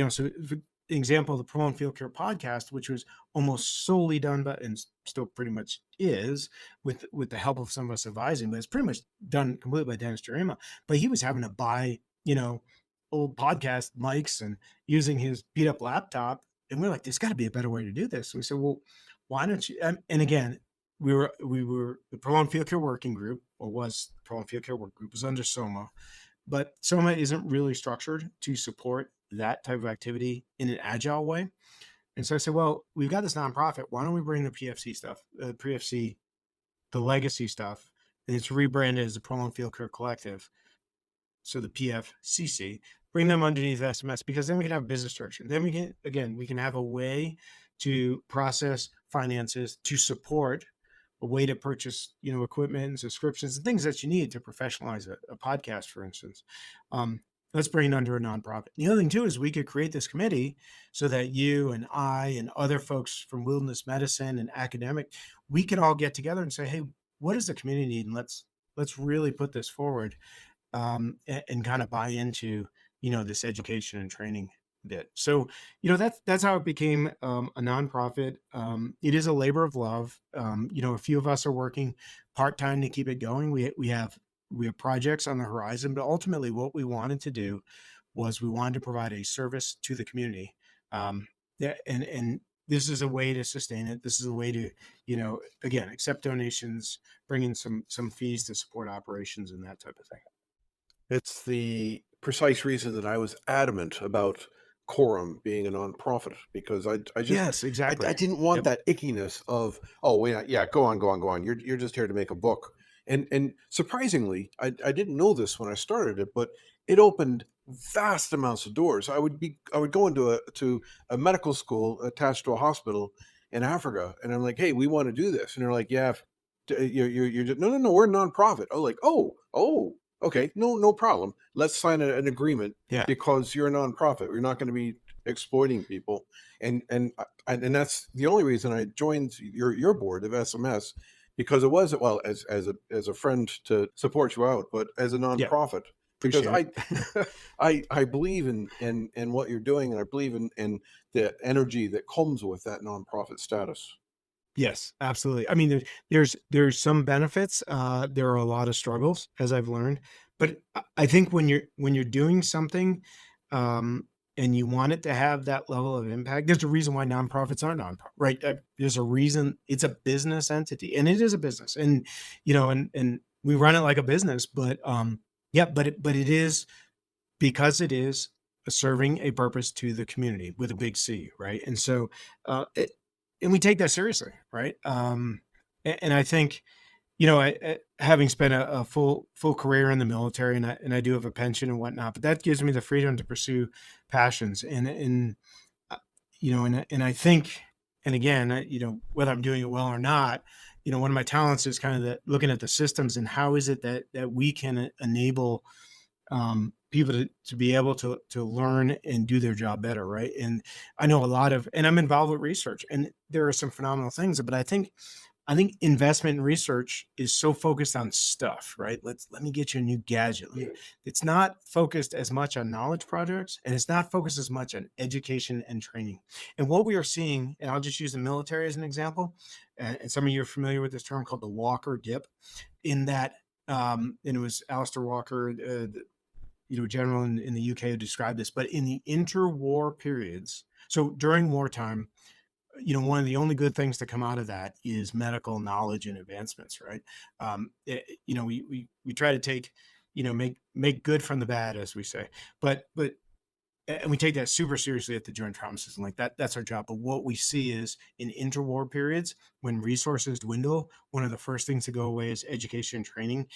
so for example, the Prolonged Field Care podcast, which was almost solely done by, and still pretty much is, with the help of some of us advising, but it's pretty much done completely by Dennis Jarema. But he was having to buy, old podcast mics and using his beat up laptop. And we're like, there's got to be a better way to do this. So we said, well, why don't you? And again, we were the Prolonged Field Care Working Group, or was the Prolonged Field Care Working Group, was under SOMA, but SOMA isn't really structured to support that type of activity in an agile way. And so I said, well, we've got this nonprofit. Why don't we bring the PFC stuff, PFC, the legacy stuff, and it's rebranded as the Prolonged Field Care Collective. So the PFCC, bring them underneath SMS, because then we can have a business structure. Then we can have a way to process finances, to support a way to purchase, equipment and subscriptions and things that you need to professionalize a podcast, for instance. Let's bring it under a nonprofit. The other thing too is we could create this committee so that you and I and other folks from wilderness medicine and academic, we can all get together and say, hey, what does the community need? And let's really put this forward. And kind of buy into, this education and training bit. So, that's how it became a nonprofit. It is a labor of love. A few of us are working part-time to keep it going. We have projects on the horizon, but ultimately what we wanted to do was we wanted to provide a service to the community. Yeah, and this is a way to sustain it. This is a way to, again, accept donations, bring in some fees to support operations and that type of thing. It's the precise reason that I was adamant about Quorum being a nonprofit, because I just Yes, exactly. I didn't want Yep. that ickiness of, oh wait, yeah, go on, go on, go on. You're just here to make a book. And surprisingly, I didn't know this when I started it, but it opened vast amounts of doors. I would go into a medical school attached to a hospital in Africa, and I'm like, hey, we want to do this, and they're like, yeah, you're just, no, no, no, we're a nonprofit. Oh, like, oh, okay, no problem. Let's sign an agreement, Yeah. because you're a nonprofit. We're not going to be exploiting people, and that's the only reason I joined your board of SMS, because it was, well, as a friend to support you out, but as a Yeah. nonprofit, because Appreciate it. I believe in what you're doing, and I believe in the energy that comes with that nonprofit status. Yes, absolutely. I mean, there's some benefits. There are a lot of struggles, as I've learned, but I think when you're doing something, um, and you want it to have that level of impact, there's a reason why nonprofits are nonprofit, right? There's a reason. It's a business entity, and it is a business, and and we run it like a business, but yeah, but it is, because it is serving a purpose to the community with a big C, right? And so, and we take that seriously, right? And I think, having spent a full career in the military, and I do have a pension and whatnot, but that gives me the freedom to pursue passions, and and I think, and again, whether I'm doing it well or not, one of my talents is kind of looking at the systems and how is it that we can enable people to be able to learn and do their job better, right? And I know a lot of, and I'm involved with research, and there are some phenomenal things, but I think investment in research is so focused on stuff, right? Let me get you a new gadget. It's not focused as much on knowledge projects, and it's not focused as much on education and training. And what we are seeing, and I'll just use the military as an example, and some of you are familiar with this term called the Walker dip, in that, and it was Alistair Walker, general in the UK who described this, but in the interwar periods, so during wartime, one of the only good things to come out of that is medical knowledge and advancements, right? We try to take, make good from the bad, as we say, but and we take that super seriously at the Joint Trauma System. Like that's our job. But what we see is in interwar periods, when resources dwindle, one of the first things to go away is education and training.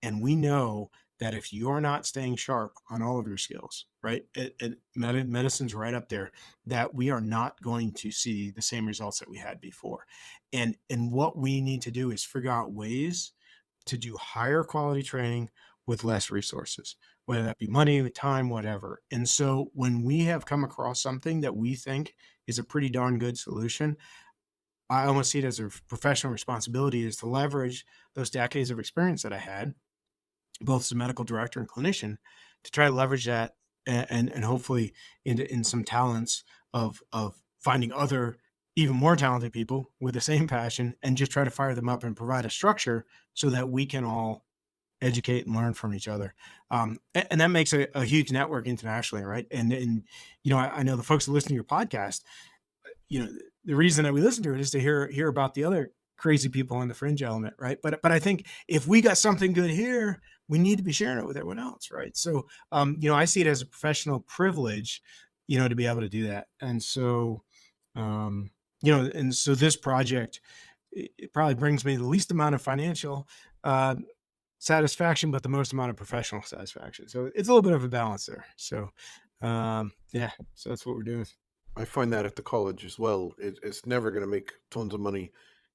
And we know that if you're not staying sharp on all of your skills, right, medicine's right up there, that we are not going to see the same results that we had before. And what we need to do is figure out ways to do higher quality training with less resources, whether that be money, time, whatever. And so when we have come across something that we think is a pretty darn good solution, I almost see it as a professional responsibility is to leverage those decades of experience that I had, both as a medical director and clinician, to try to leverage that and hopefully in some talents of finding other even more talented people with the same passion, and just try to fire them up and provide a structure so that we can all educate and learn from each other. And that makes a huge network internationally, right? And I know the folks that listen to your podcast, the reason that we listen to it is to hear about the other crazy people on the fringe element, right? But I think if we got something good here, we need to be sharing it with everyone else, right? So I see it as a professional privilege, to be able to do that. And so and so this project, it probably brings me the least amount of financial satisfaction, but the most amount of professional satisfaction. So it's a little bit of a balance there. So yeah, so that's what we're doing. I find that at the college as well. It's never going to make tons of money,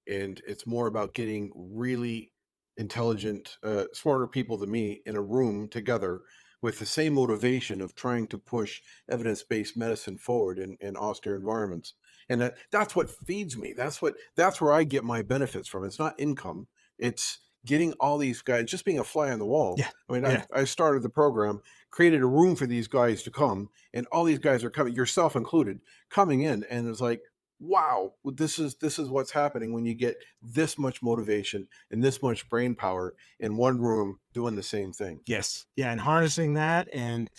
and it's more about getting really intelligent, smarter people than me in a room together with the same motivation of trying to push evidence-based medicine forward in austere environments. And that's what feeds me. That's where I get my benefits from. It's not income. It's getting all these guys, just being a fly on the wall. Yeah. I mean, Yeah. I started the program, created a room for these guys to come, and all these guys are coming, yourself included, coming in, and it's like, wow, this is what's happening when you get this much motivation and this much brain power in one room doing the same thing. Yes. Yeah. And harnessing that and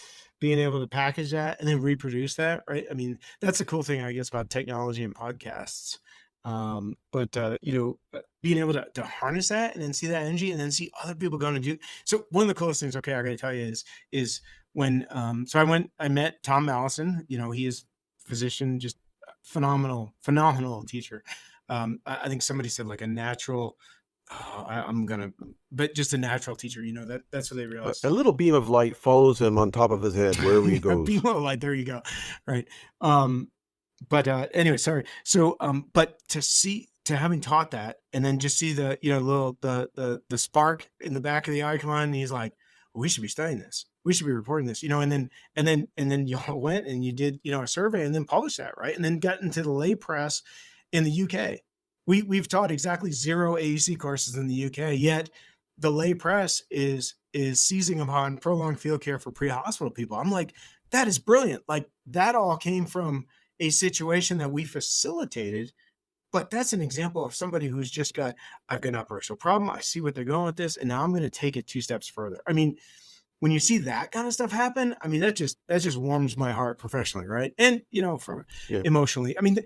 being able to package that and then reproduce that, right? I mean, that's the cool thing, I guess, about technology and podcasts. Being able to harness that and then see that energy and then see other people going to do. So one of the coolest things, okay, I got to tell you is when, I met Tom Mallison, he is physician, just phenomenal teacher. I think somebody said like a natural, but just a natural teacher, that's what they realized. A little beam of light follows him on top of his head wherever he goes. Beam of light, there you go. Right. Anyway, sorry. So, but to having taught that and then just see the, the spark in the back of the eye come on, and he's like, well, we should be studying this. We should be reporting this, and then y'all went and you did, a survey and then published that, right? And then got into the lay press in the UK. We've taught exactly 0 AEC courses in the UK, yet the lay press is seizing upon prolonged field care for pre-hospital people. I'm like, that is brilliant. Like that all came from a situation that we facilitated, but that's an example of somebody who's just I've got an operational problem. I see what they're going with this, and now I'm going to take it 2 steps further. I mean, when you see that kind of stuff happen, I mean, that just warms my heart professionally, right? And, emotionally, I mean,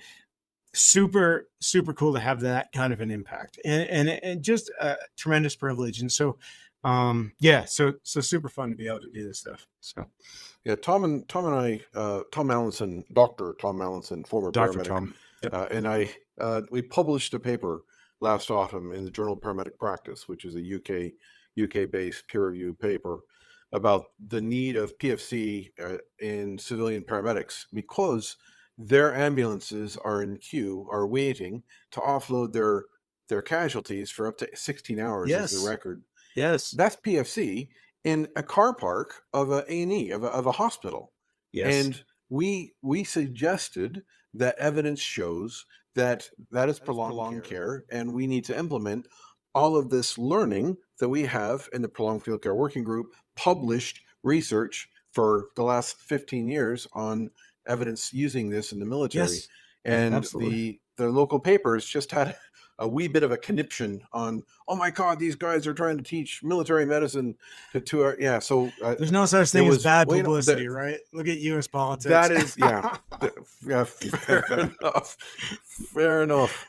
super, super cool to have that kind of an impact and just a tremendous privilege. And so, so super fun to be able to do this stuff. So, yeah, Tom and I, Tom Mallinson, Dr. Tom Mallinson, former Dr. paramedic, Tom, yep. and I, we published a paper last autumn in the Journal of Paramedic Practice, which is a UK-based peer-reviewed paper about the need of PFC in civilian paramedics because their ambulances are waiting to offload their casualties for up to 16 hours is the record. Yes. That's PFC in a car park of a A&E, of a hospital. Yes. And we suggested that evidence shows that is prolonged care, and we need to implement all of this learning that we have in the Prolonged Field Care Working Group, published research for the last 15 years on evidence using this in the military. Yes, and absolutely. the local papers just had a wee bit of a conniption on, oh my God, these guys are trying to teach military medicine to our, yeah. So there's no such thing as bad publicity, right? Look at U.S. politics. That is, yeah, yeah, fair enough.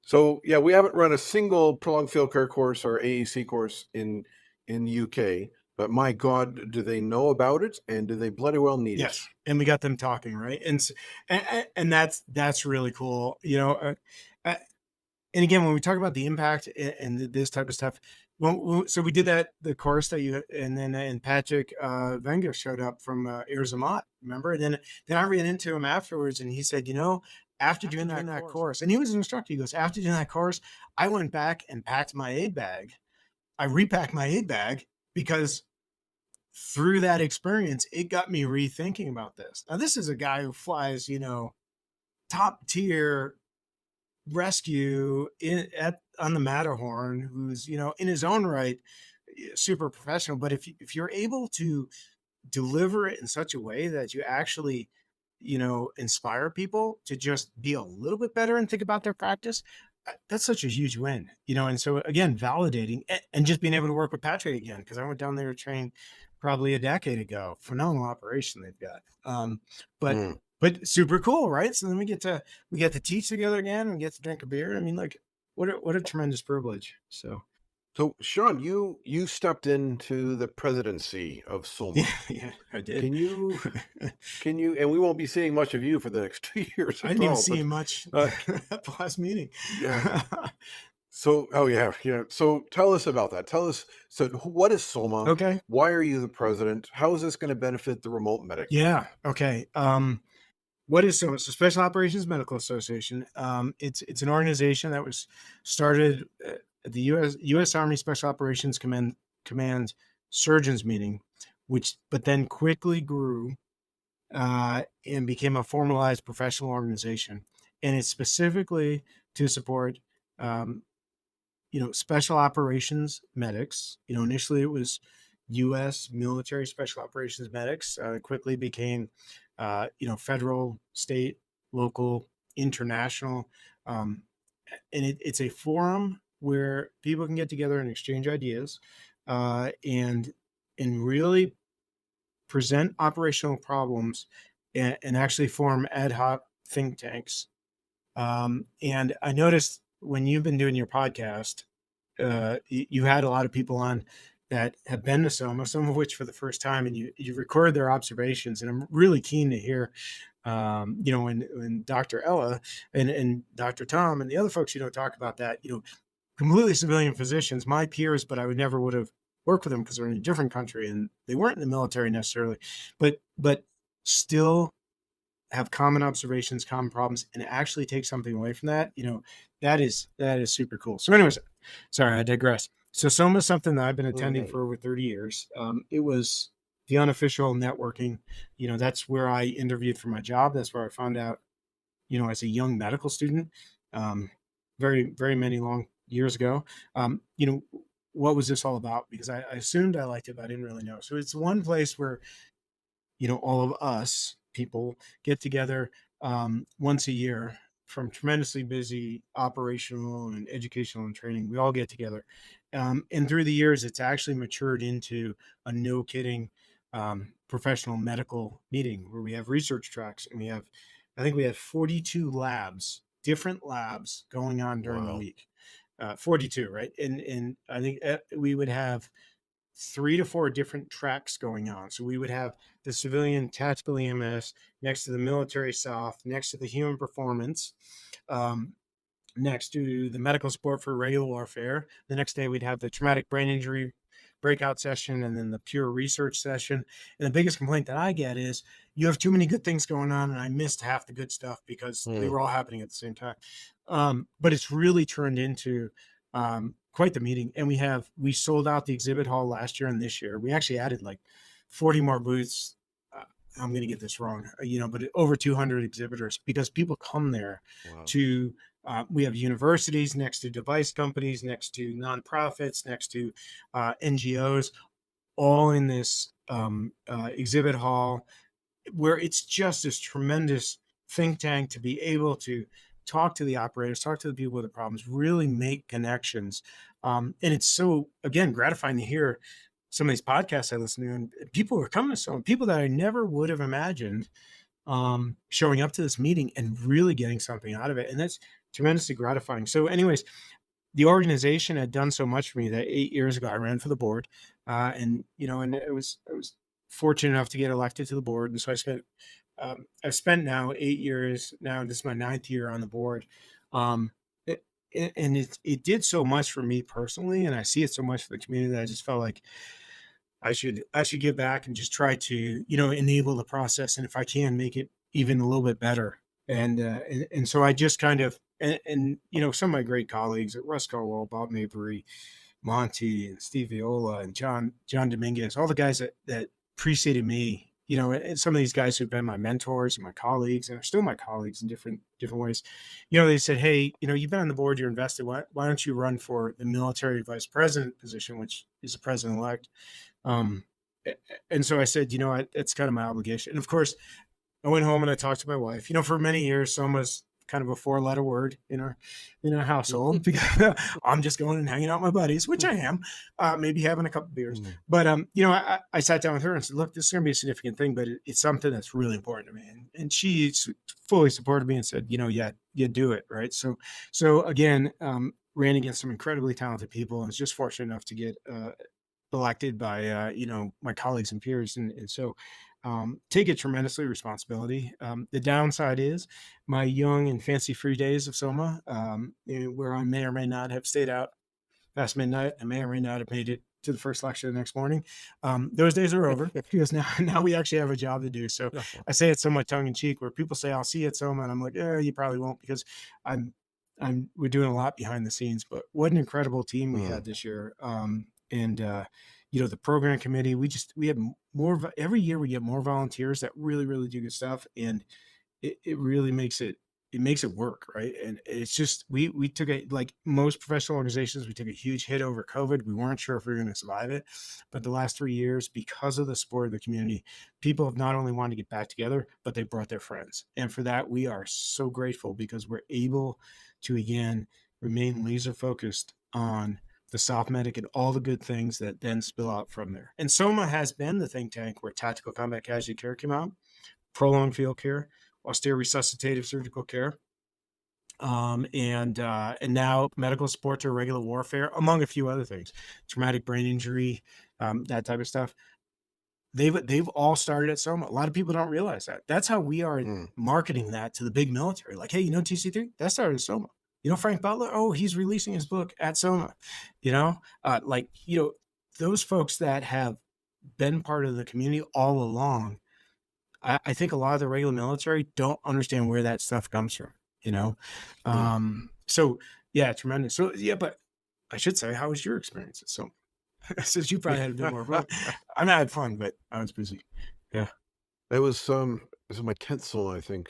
So yeah, we haven't run a single prolonged field care course or AEC course in the UK, but my God, do they know about it, and do they bloody well need it? Yes, and we got them talking, right? And that's really cool, and again, when we talk about the impact and this type of stuff, so we did the course and Patrick Wenger showed up from Air, remember? And then I ran into him afterwards, and he said, after doing that course, and he was an instructor, he goes, after doing that course, I went back and packed my aid bag. I repacked my aid bag because through that experience, it got me rethinking about this. Now, this is a guy who flies, top tier rescue on the Matterhorn, who's, in his own right, super professional. But if you're able to deliver it in such a way that you actually, inspire people to just be a little bit better and think about their practice, that's such a huge win, and so again, validating and just being able to work with Patrick again, because I went down there to train probably a decade ago. Phenomenal operation they've got. But super cool, right? So then we get to teach together again and get to drink a beer. I mean, like, what a tremendous privilege. So Sean, you stepped into the presidency of SOMA. Yeah, I did. Can you? And we won't be seeing much of you for the next 2 years. I didn't even see much at the last meeting. Yeah. So, So tell us about that. So what is SOMA? Okay. Why are you the president? How is this going to benefit the remote medic? Yeah. Okay. What is SOMA? So Special Operations Medical Association. It's an organization that was started at the U.S. Army Special Operations Command Surgeons Meeting, but then quickly grew and became a formalized professional organization. And it's specifically to support, special operations medics. Initially it was U.S. military special operations medics. Quickly became, federal, state, local, international. And it's a forum where people can get together and exchange ideas and really present operational problems and actually form ad hoc think tanks. And I noticed when you've been doing your podcast, you had a lot of people on that have been to SOMA, some of which for the first time, and you record their observations. And I'm really keen to hear, when Dr. Ella and Dr. Tom and the other folks, talk about that, completely civilian physicians, my peers, but I would have worked with them because they're in a different country and they weren't in the military necessarily, but still have common observations, common problems, and actually take something away from that, that is super cool. So anyways, sorry, I digress. So SOMA is something that I've been attending Right. for over 30 years. It was the unofficial networking. That's where I interviewed for my job. That's where I found out, as a young medical student, very, very many long years ago, what was this all about? Because I assumed I liked it, but I didn't really know. So it's one place where all of us people get together once a year from tremendously busy operational and educational and training. We all get together. And through the years, it's actually matured into a no kidding professional medical meeting where we have research tracks and I think we had 42 labs, different labs going on during the Wow. week. 42, right? And I think we would have 3 to 4 different tracks going on. So we would have the civilian tactical EMS next to the military South, next to the human performance, next to the medical support for regular warfare. The next day we'd have the traumatic brain injury breakout session and then the pure research session. And the biggest complaint that I get is you have too many good things going on and I missed half the good stuff because they were all happening at the same time. But it's really turned into quite the meeting. And we sold out the exhibit hall last year and this year. We actually added like 40 more booths. I'm going to get this wrong, but over 200 exhibitors because people come there Wow. to, we have universities next to device companies, next to nonprofits, next to NGOs, all in this exhibit hall where it's just this tremendous think tank to be able to talk to the operators, talk to the people with the problems, really make connections. And it's so, again, gratifying to hear some of these podcasts I listen to, and people are coming to some people that I never would have imagined showing up to this meeting and really getting something out of it. And that's tremendously gratifying. So anyways, the organization had done so much for me that 8 years ago I ran for the board, and I was fortunate enough to get elected to the board, and so I've spent now 8 years. Now this is my 9th year on the board, and it did so much for me personally, and I see it so much for the community that I just felt like I should give back and just try to enable the process, and if I can make it even a little bit better. And so I just kind of and some of my great colleagues at Russ Caldwell, Bob Mabry, Monty, and Steve Viola, and John Dominguez, all the guys that preceded me, and some of these guys who've been my mentors and my colleagues and are still my colleagues in different ways, they said, hey, you've been on the board, you're invested. Why don't you run for the military vice president position, which is the president elect? And so I said, it's kind of my obligation. And of course, I went home and I talked to my wife. For many years, SOMA's kind of a 4-letter word in our household because I'm just going and hanging out with my buddies, which I am, maybe having a couple beers. But I sat down with her and said, look, this is going to be a significant thing, but it's something that's really important to me. And she fully supported me and said, yeah, you do it, right? So again, ran against some incredibly talented people and was just fortunate enough to get elected by my colleagues and peers, and so take it tremendously responsibility. The downside is my young and fancy free days of SOMA, where I may or may not have stayed out past midnight. I may or may not have made it to the first lecture the next morning. Those days are over because now we actually have a job to do. So I say it somewhat tongue in cheek, where people say I'll see you at SOMA, and I'm like, you probably won't, because we're doing a lot behind the scenes. But what an incredible team we had this year. And the program committee, we have more every year. We get more volunteers that really, really do good stuff, and it really makes it work, right? And it's just we took like most professional organizations, we took a huge hit over COVID. We weren't sure if we were going to survive it, but the last 3 years, because of the support of the community, people have not only wanted to get back together, but they brought their friends, and for that we are so grateful, because we're able to again remain laser focused on the soft medic, and all the good things that then spill out from there. And SOMA has been the think tank where tactical combat casualty care came out, prolonged field care, austere resuscitative surgical care, and now medical support to irregular warfare, among a few other things, traumatic brain injury, that type of stuff. They've all started at SOMA. A lot of people don't realize that. That's how we are marketing that to the big military. Like, hey, you know TC3? That started at SOMA. You know Frank Butler? Oh, he's releasing his book at SOMA. You know, those folks that have been part of the community all along. I think a lot of the regular military don't understand where that stuff comes from. You know, so yeah, tremendous. So yeah, but I should say, how was your experience at SOMA? Since you probably had a bit more fun. I mean, I had fun, but I was busy. Yeah. It was this is my 10th SOMA, I think.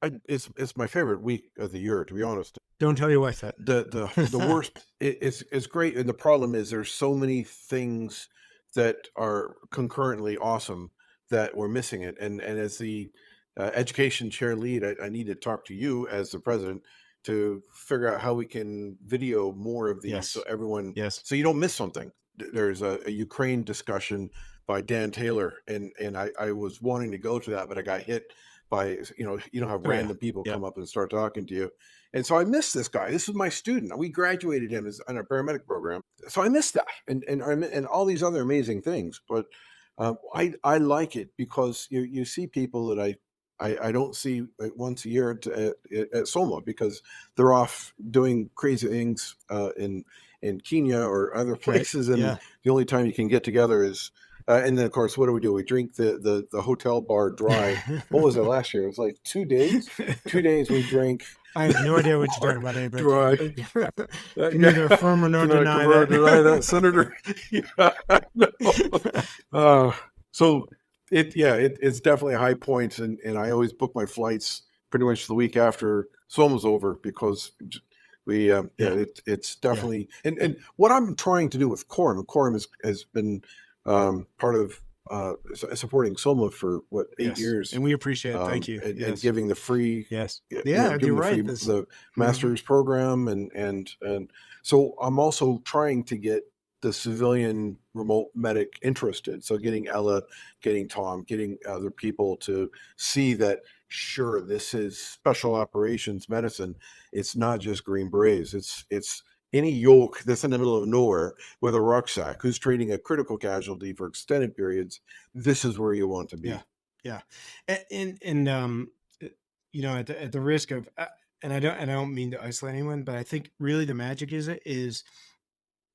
It's my favorite week of the year, to be honest. Don't tell your wife that. The worst, it's great, and the problem is there's so many things that are concurrently awesome that we're missing it. And as the education chair lead, I need to talk to you as the president to figure out how we can video more of these, so everyone, so you don't miss something. There's a Ukraine discussion by Dan Taylor, and I was wanting to go to that, but I got hit by, you know how random people come up and start talking to you. And so I missed this guy. This was my student. We graduated him on our paramedic program. So I missed that and all these other amazing things. But I like it because you see people that I don't see once a year at SOMA, because they're off doing crazy things in Kenya or other places. And the only time you can get together is, and then of course, what do? We drink the hotel bar dry. What was it last year? It was like 2 days. 2 days we drank. I have no idea what you're talking about, Aebhric. Dry. Can neither affirm or no deny that, Senator. So it's definitely a high point, and I always book my flights pretty much the week after SOMA's over, because it's definitely and what I'm trying to do with Quorum has been part of supporting SOMA for 8 years, and we appreciate it. Thank you. And giving the free you're right, the master's program, and so I'm also trying to get the civilian remote medic interested. So getting Ella, getting Tom, getting other people to see that, sure, this is special operations medicine. It's not just Green Berets. It's any yoke that's in the middle of nowhere with a rucksack who's treating a critical casualty for extended periods. This is where you want to be. Yeah. And you know, at the risk of, and I don't mean to isolate anyone, but I think really the magic is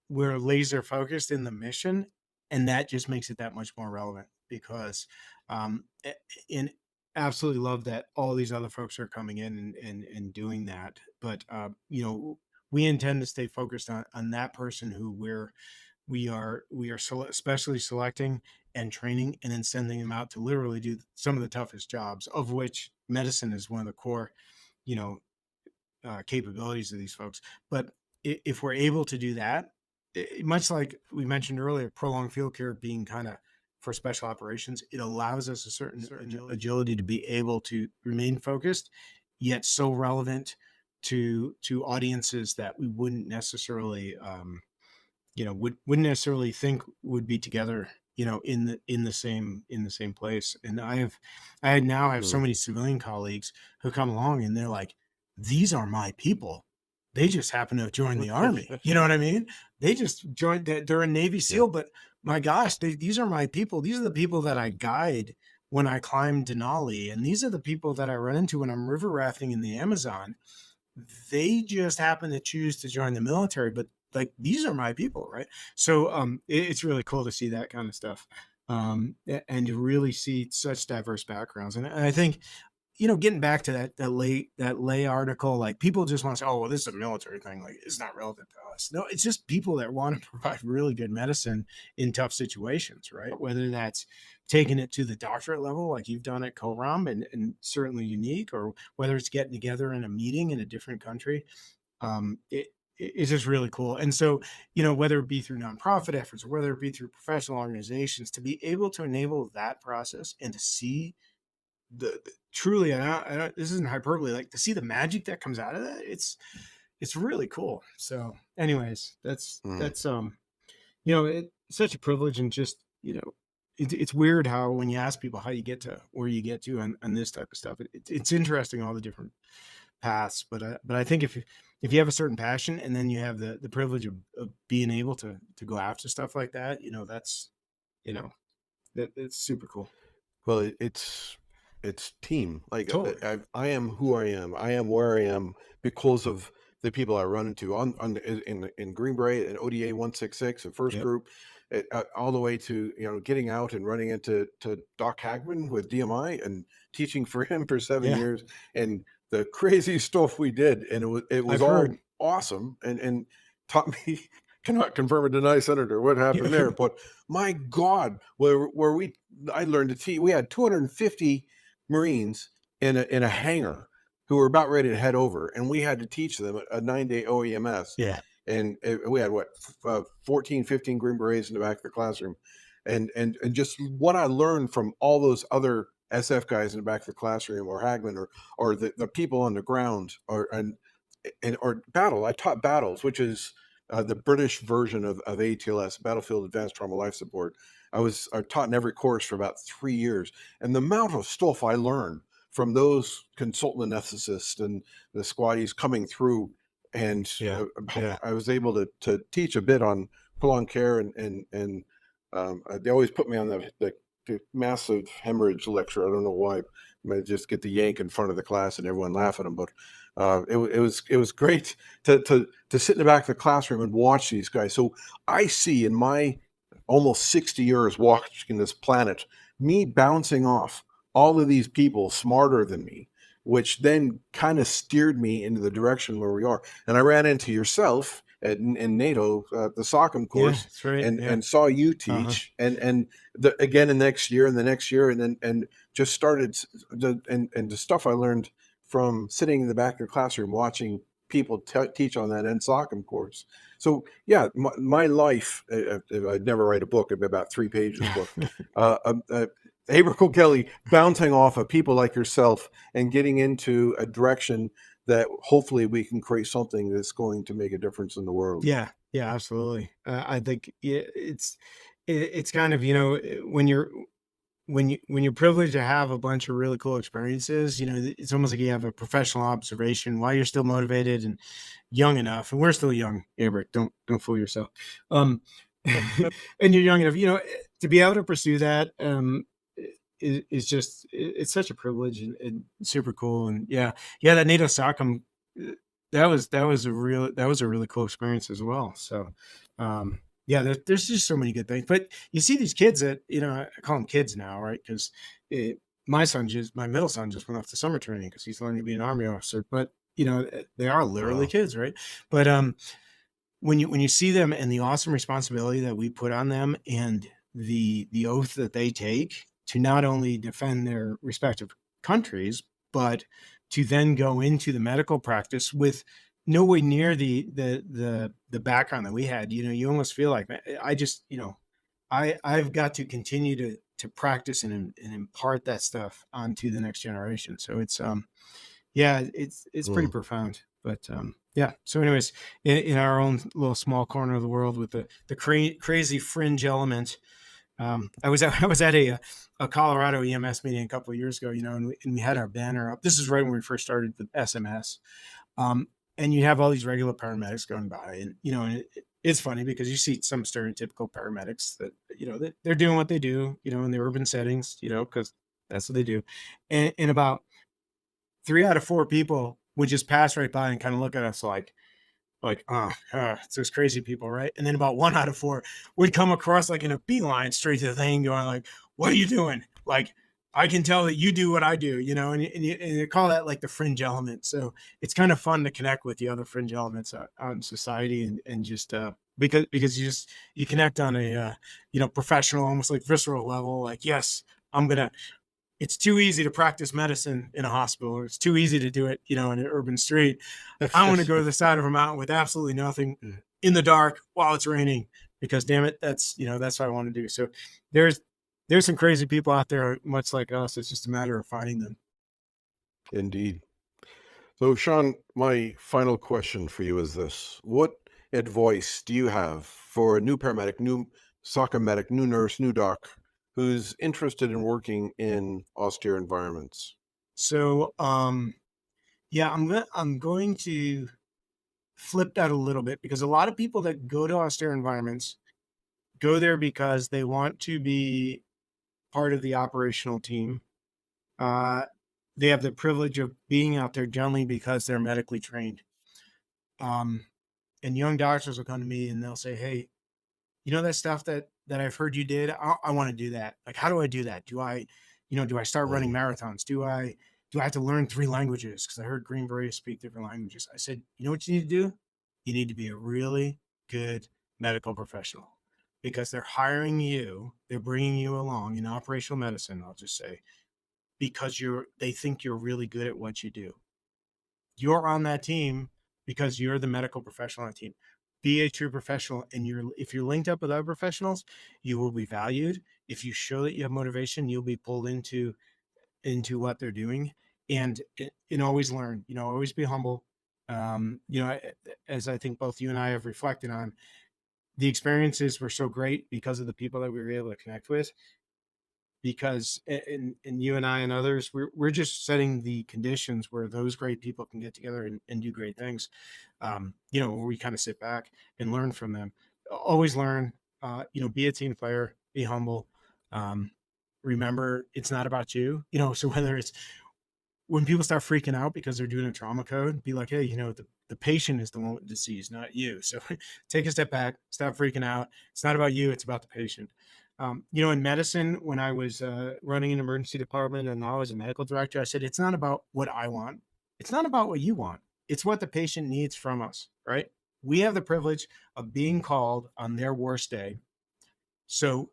we're laser focused in the mission, and that just makes it that much more relevant, because and absolutely love that all these other folks are coming in and doing that. But you know, we intend to stay focused on that person who we are especially selecting and training, and then sending them out to literally do some of the toughest jobs, of which medicine is one of the core, you know, capabilities of these folks. But if we're able to do that, much like we mentioned earlier, prolonged field care being kind of for special operations, it allows us a certain agility to be able to remain focused, yet so relevant to audiences that we wouldn't necessarily, wouldn't necessarily think would be together, you know, in the same place. And I have so many civilian colleagues who come along and they're like, these are my people. They just happen to have joined the Army. You know what I mean? They just joined, they're a Navy SEAL, but my gosh, these are my people. These are the people that I guide when I climb Denali. And these are the people that I run into when I'm river rafting in the Amazon. They just happen to choose to join the military, but like, these are my people, right? So it's really cool to see that kind of stuff, and to really see such diverse backgrounds. And I think, you know, getting back to that lay article, like, people just want to say, oh, well, this is a military thing. Like, it's not relevant to us. No, it's just people that want to provide really good medicine in tough situations, right? Whether that's taking it to the doctorate level, like you've done at COROM, and certainly unique, or whether it's getting together in a meeting in a different country. It's just really cool. And so, you know, whether it be through nonprofit efforts or whether it be through professional organizations, to be able to enable that process and to see the truly, I don't, this isn't hyperbole, like, to see the magic that comes out of that, it's really cool. So anyways, Mm. it's such a privilege, and just, it's weird how when you ask people how you get to where you get to on this type of stuff, it's interesting, all the different paths. But I think if you have a certain passion, and then you have the privilege of being able to go after stuff like that, that's, you know, that it's super cool. Well, it's team. Like Totally. I am who I am. I am where I am because of the people I run into in Green Beret and ODA 166 and first Yep. group, all the way to getting out and running into Doc Hagman with DMI and teaching for him for 7 Yeah. years, and the crazy stuff we did, and it was I've heard. all awesome, and taught me. Cannot confirm or deny, Senator, what happened there, but my God, where I learned to teach. We had 250 Marines in a hangar who were about ready to head over, and we had to teach them a 9-day OEMS. Yeah. And we had 14, 15 Green Berets in the back of the classroom, and just what I learned from all those other SF guys in the back of the classroom, or Hagman, or the people on the ground, or battle. I taught battles, which is the British version of ATLS, Battlefield Advanced Trauma Life Support. I taught in every course for about 3 years, and the amount of stuff I learned from those consultant anesthetists and the squaddies coming through, and Yeah. Yeah. I was able to teach a bit on prolonged care, and they always put me on the massive hemorrhage lecture. I don't know why. I might just get the yank in front of the class and everyone laugh at them, but it was great to sit in the back of the classroom and watch these guys. So I see in my almost 60 years walking this planet, me bouncing off all of these people smarter than me, which then kind of steered me into the direction where we are. And I ran into yourself in NATO, the SOCM Yeah. course, That's right. Yeah. and saw you Uh-huh. teach, and again the next year and the next year, and just started and the stuff I learned from sitting in the back of the classroom watching people teach on that NSOCM course. So yeah, my life, I'd never write a book. It'd be about 3 pages book. Aebhric Kelly bouncing off of people like yourself and getting into a direction that hopefully we can create something that's going to make a difference in the world. Yeah. Yeah. Absolutely. I think, yeah, it's kind of, when you're privileged to have a bunch of really cool experiences, it's almost like you have a professional observation while you're still motivated and young enough. And we're still young, Aebhric. Don't fool yourself. And you're young enough, to be able to pursue that. Is just, it's such a privilege, and super cool. And yeah, that NATO SOCM, that was a really cool experience as well. So yeah, there's just so many good things. But you see these kids that, I call them kids now, right? Because my middle son just went off to summer training because he's learning to be an Army officer. But they are literally Wow. kids, right? But when you see them and the awesome responsibility that we put on them, and the oath that they take to not only defend their respective countries, but to then go into the medical practice with no way near the background that we had. You almost feel like, man, I've got to continue to practice and impart that stuff onto the next generation. So it's yeah, it's pretty Mm. profound. But yeah. So anyways, in our own little small corner of the world with the crazy fringe element, I was at a Colorado EMS meeting a couple of years ago, and we had our banner up. This is right when we first started the SMS. And you have all these regular paramedics going by, and it's funny because you see some stereotypical paramedics that they're doing what they do, in the urban settings, because that's what they do. And about 3 out of 4 people would just pass right by and kind of look at us like, it's those crazy people, right? And then about 1 out of 4 would come across like in a beeline straight to the thing, going like, "What are you doing? Like, I can tell that you do what I do," and they call that like the fringe element. So it's kind of fun to connect with the other fringe elements out in society, and just because you connect on a professional, almost like visceral level. Like, yes, it's too easy to practice medicine in a hospital, or it's too easy to do it, in an urban street. I want to go to the side of a mountain with absolutely nothing in the dark while it's raining, because damn it, that's what I want to do. So there's some crazy people out there, much like us. It's just a matter of finding them. Indeed. So, Sean, my final question for you is this. What advice do you have for a new paramedic, new SOCM medic, new nurse, new doc who's interested in working in austere environments? So, yeah, I'm going to flip that a little bit, because a lot of people that go to austere environments go there because they want to be part of the operational team. They have the privilege of being out there generally because they're medically trained. And young doctors will come to me and they'll say, "Hey, you know that stuff that I've heard you did? I want to do that. Like, how do I do that? Do I start running marathons? Do I have to learn 3 languages? Because I heard Green Berets speak different languages." I said, "You know what you need to do? You need to be a really good medical professional, because they're hiring you. They're bringing you along in operational medicine, I'll just say, because they think you're really good at what you do. You're on that team because you're the medical professional on the team. Be a true professional, and if you're linked up with other professionals, you will be valued. If you show that you have motivation, you'll be pulled into what they're doing, and always learn. Always be humble. As I think both you and I have reflected on, the experiences were so great because of the people that we were able to connect with. Because and you and I and others, we're just setting the conditions where those great people can get together and do great things. Where we kind of sit back and learn from them. Always learn. Be a team player. Be humble. Remember, it's not about you. So whether it's when people start freaking out because they're doing a trauma code, be like, "Hey, the patient is the one with disease, not you. So take a step back. Stop freaking out. It's not about you. It's about the patient." In medicine, when I was running an emergency department and I was a medical director, I said, "It's not about what I want. It's not about what you want. It's what the patient needs from us, right? We have the privilege of being called on their worst day. So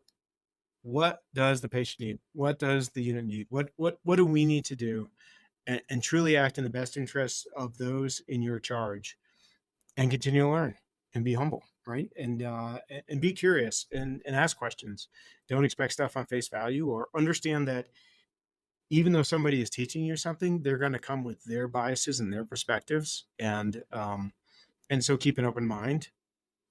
what does the patient need? What does the unit need? What do we need to do, and truly act in the best interests of those in your charge, and continue to learn and be humble, right? And be curious and ask questions. Don't expect stuff on face value, or understand that even though somebody is teaching you something, they're going to come with their biases and their perspectives. And so keep an open mind.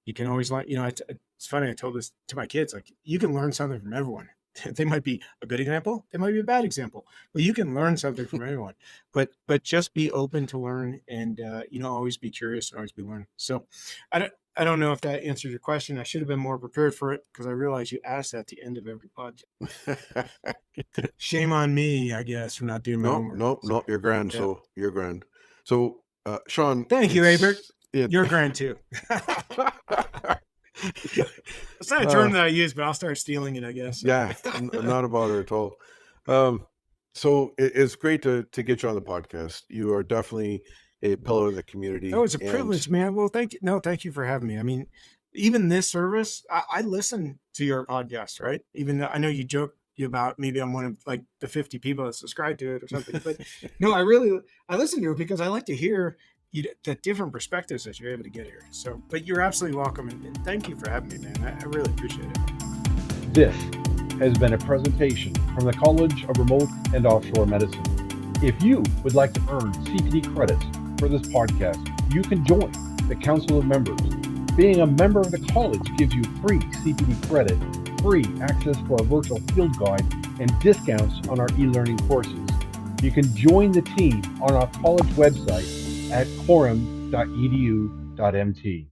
You can always learn. It's funny. I told this to my kids, like, you can learn something from everyone. They might be a good example. They might be a bad example, but you can learn something from everyone. But just be open to learn, and always be curious and always be learning. So I don't know if that answered your question. I should have been more prepared for it, because I realized you asked at the end of every podcast. Shame on me, I guess, for not doing my homework. No, you're grand. Yeah. So you're grand. So Sean, thank you, Aebhric. You're grand too. It's not a term that I use, but I'll start stealing it, I guess. Yeah, not about it at all. So it's great to get you on the podcast. You are definitely a pillar of the community. Oh, it's a privilege, man. Well, thank you. No, thank you for having me. I mean, even this service, I listen to your podcast, right? Even though I know you joke about maybe I'm one of like the 50 people that subscribe to it or something, but no, I listen to it because I like to hear the different perspectives that you're able to get here. So, but you're absolutely welcome, and thank you for having me, man. I really appreciate it. This has been a presentation from the College of Remote and Offshore Medicine. If you would like to earn CPD credits for this podcast, you can join the Council of Members. Being a member of the college gives you free CPD credit, free access to our virtual field guide, and discounts on our e-learning courses. You can join the team on our college website at quorum.edu.mt.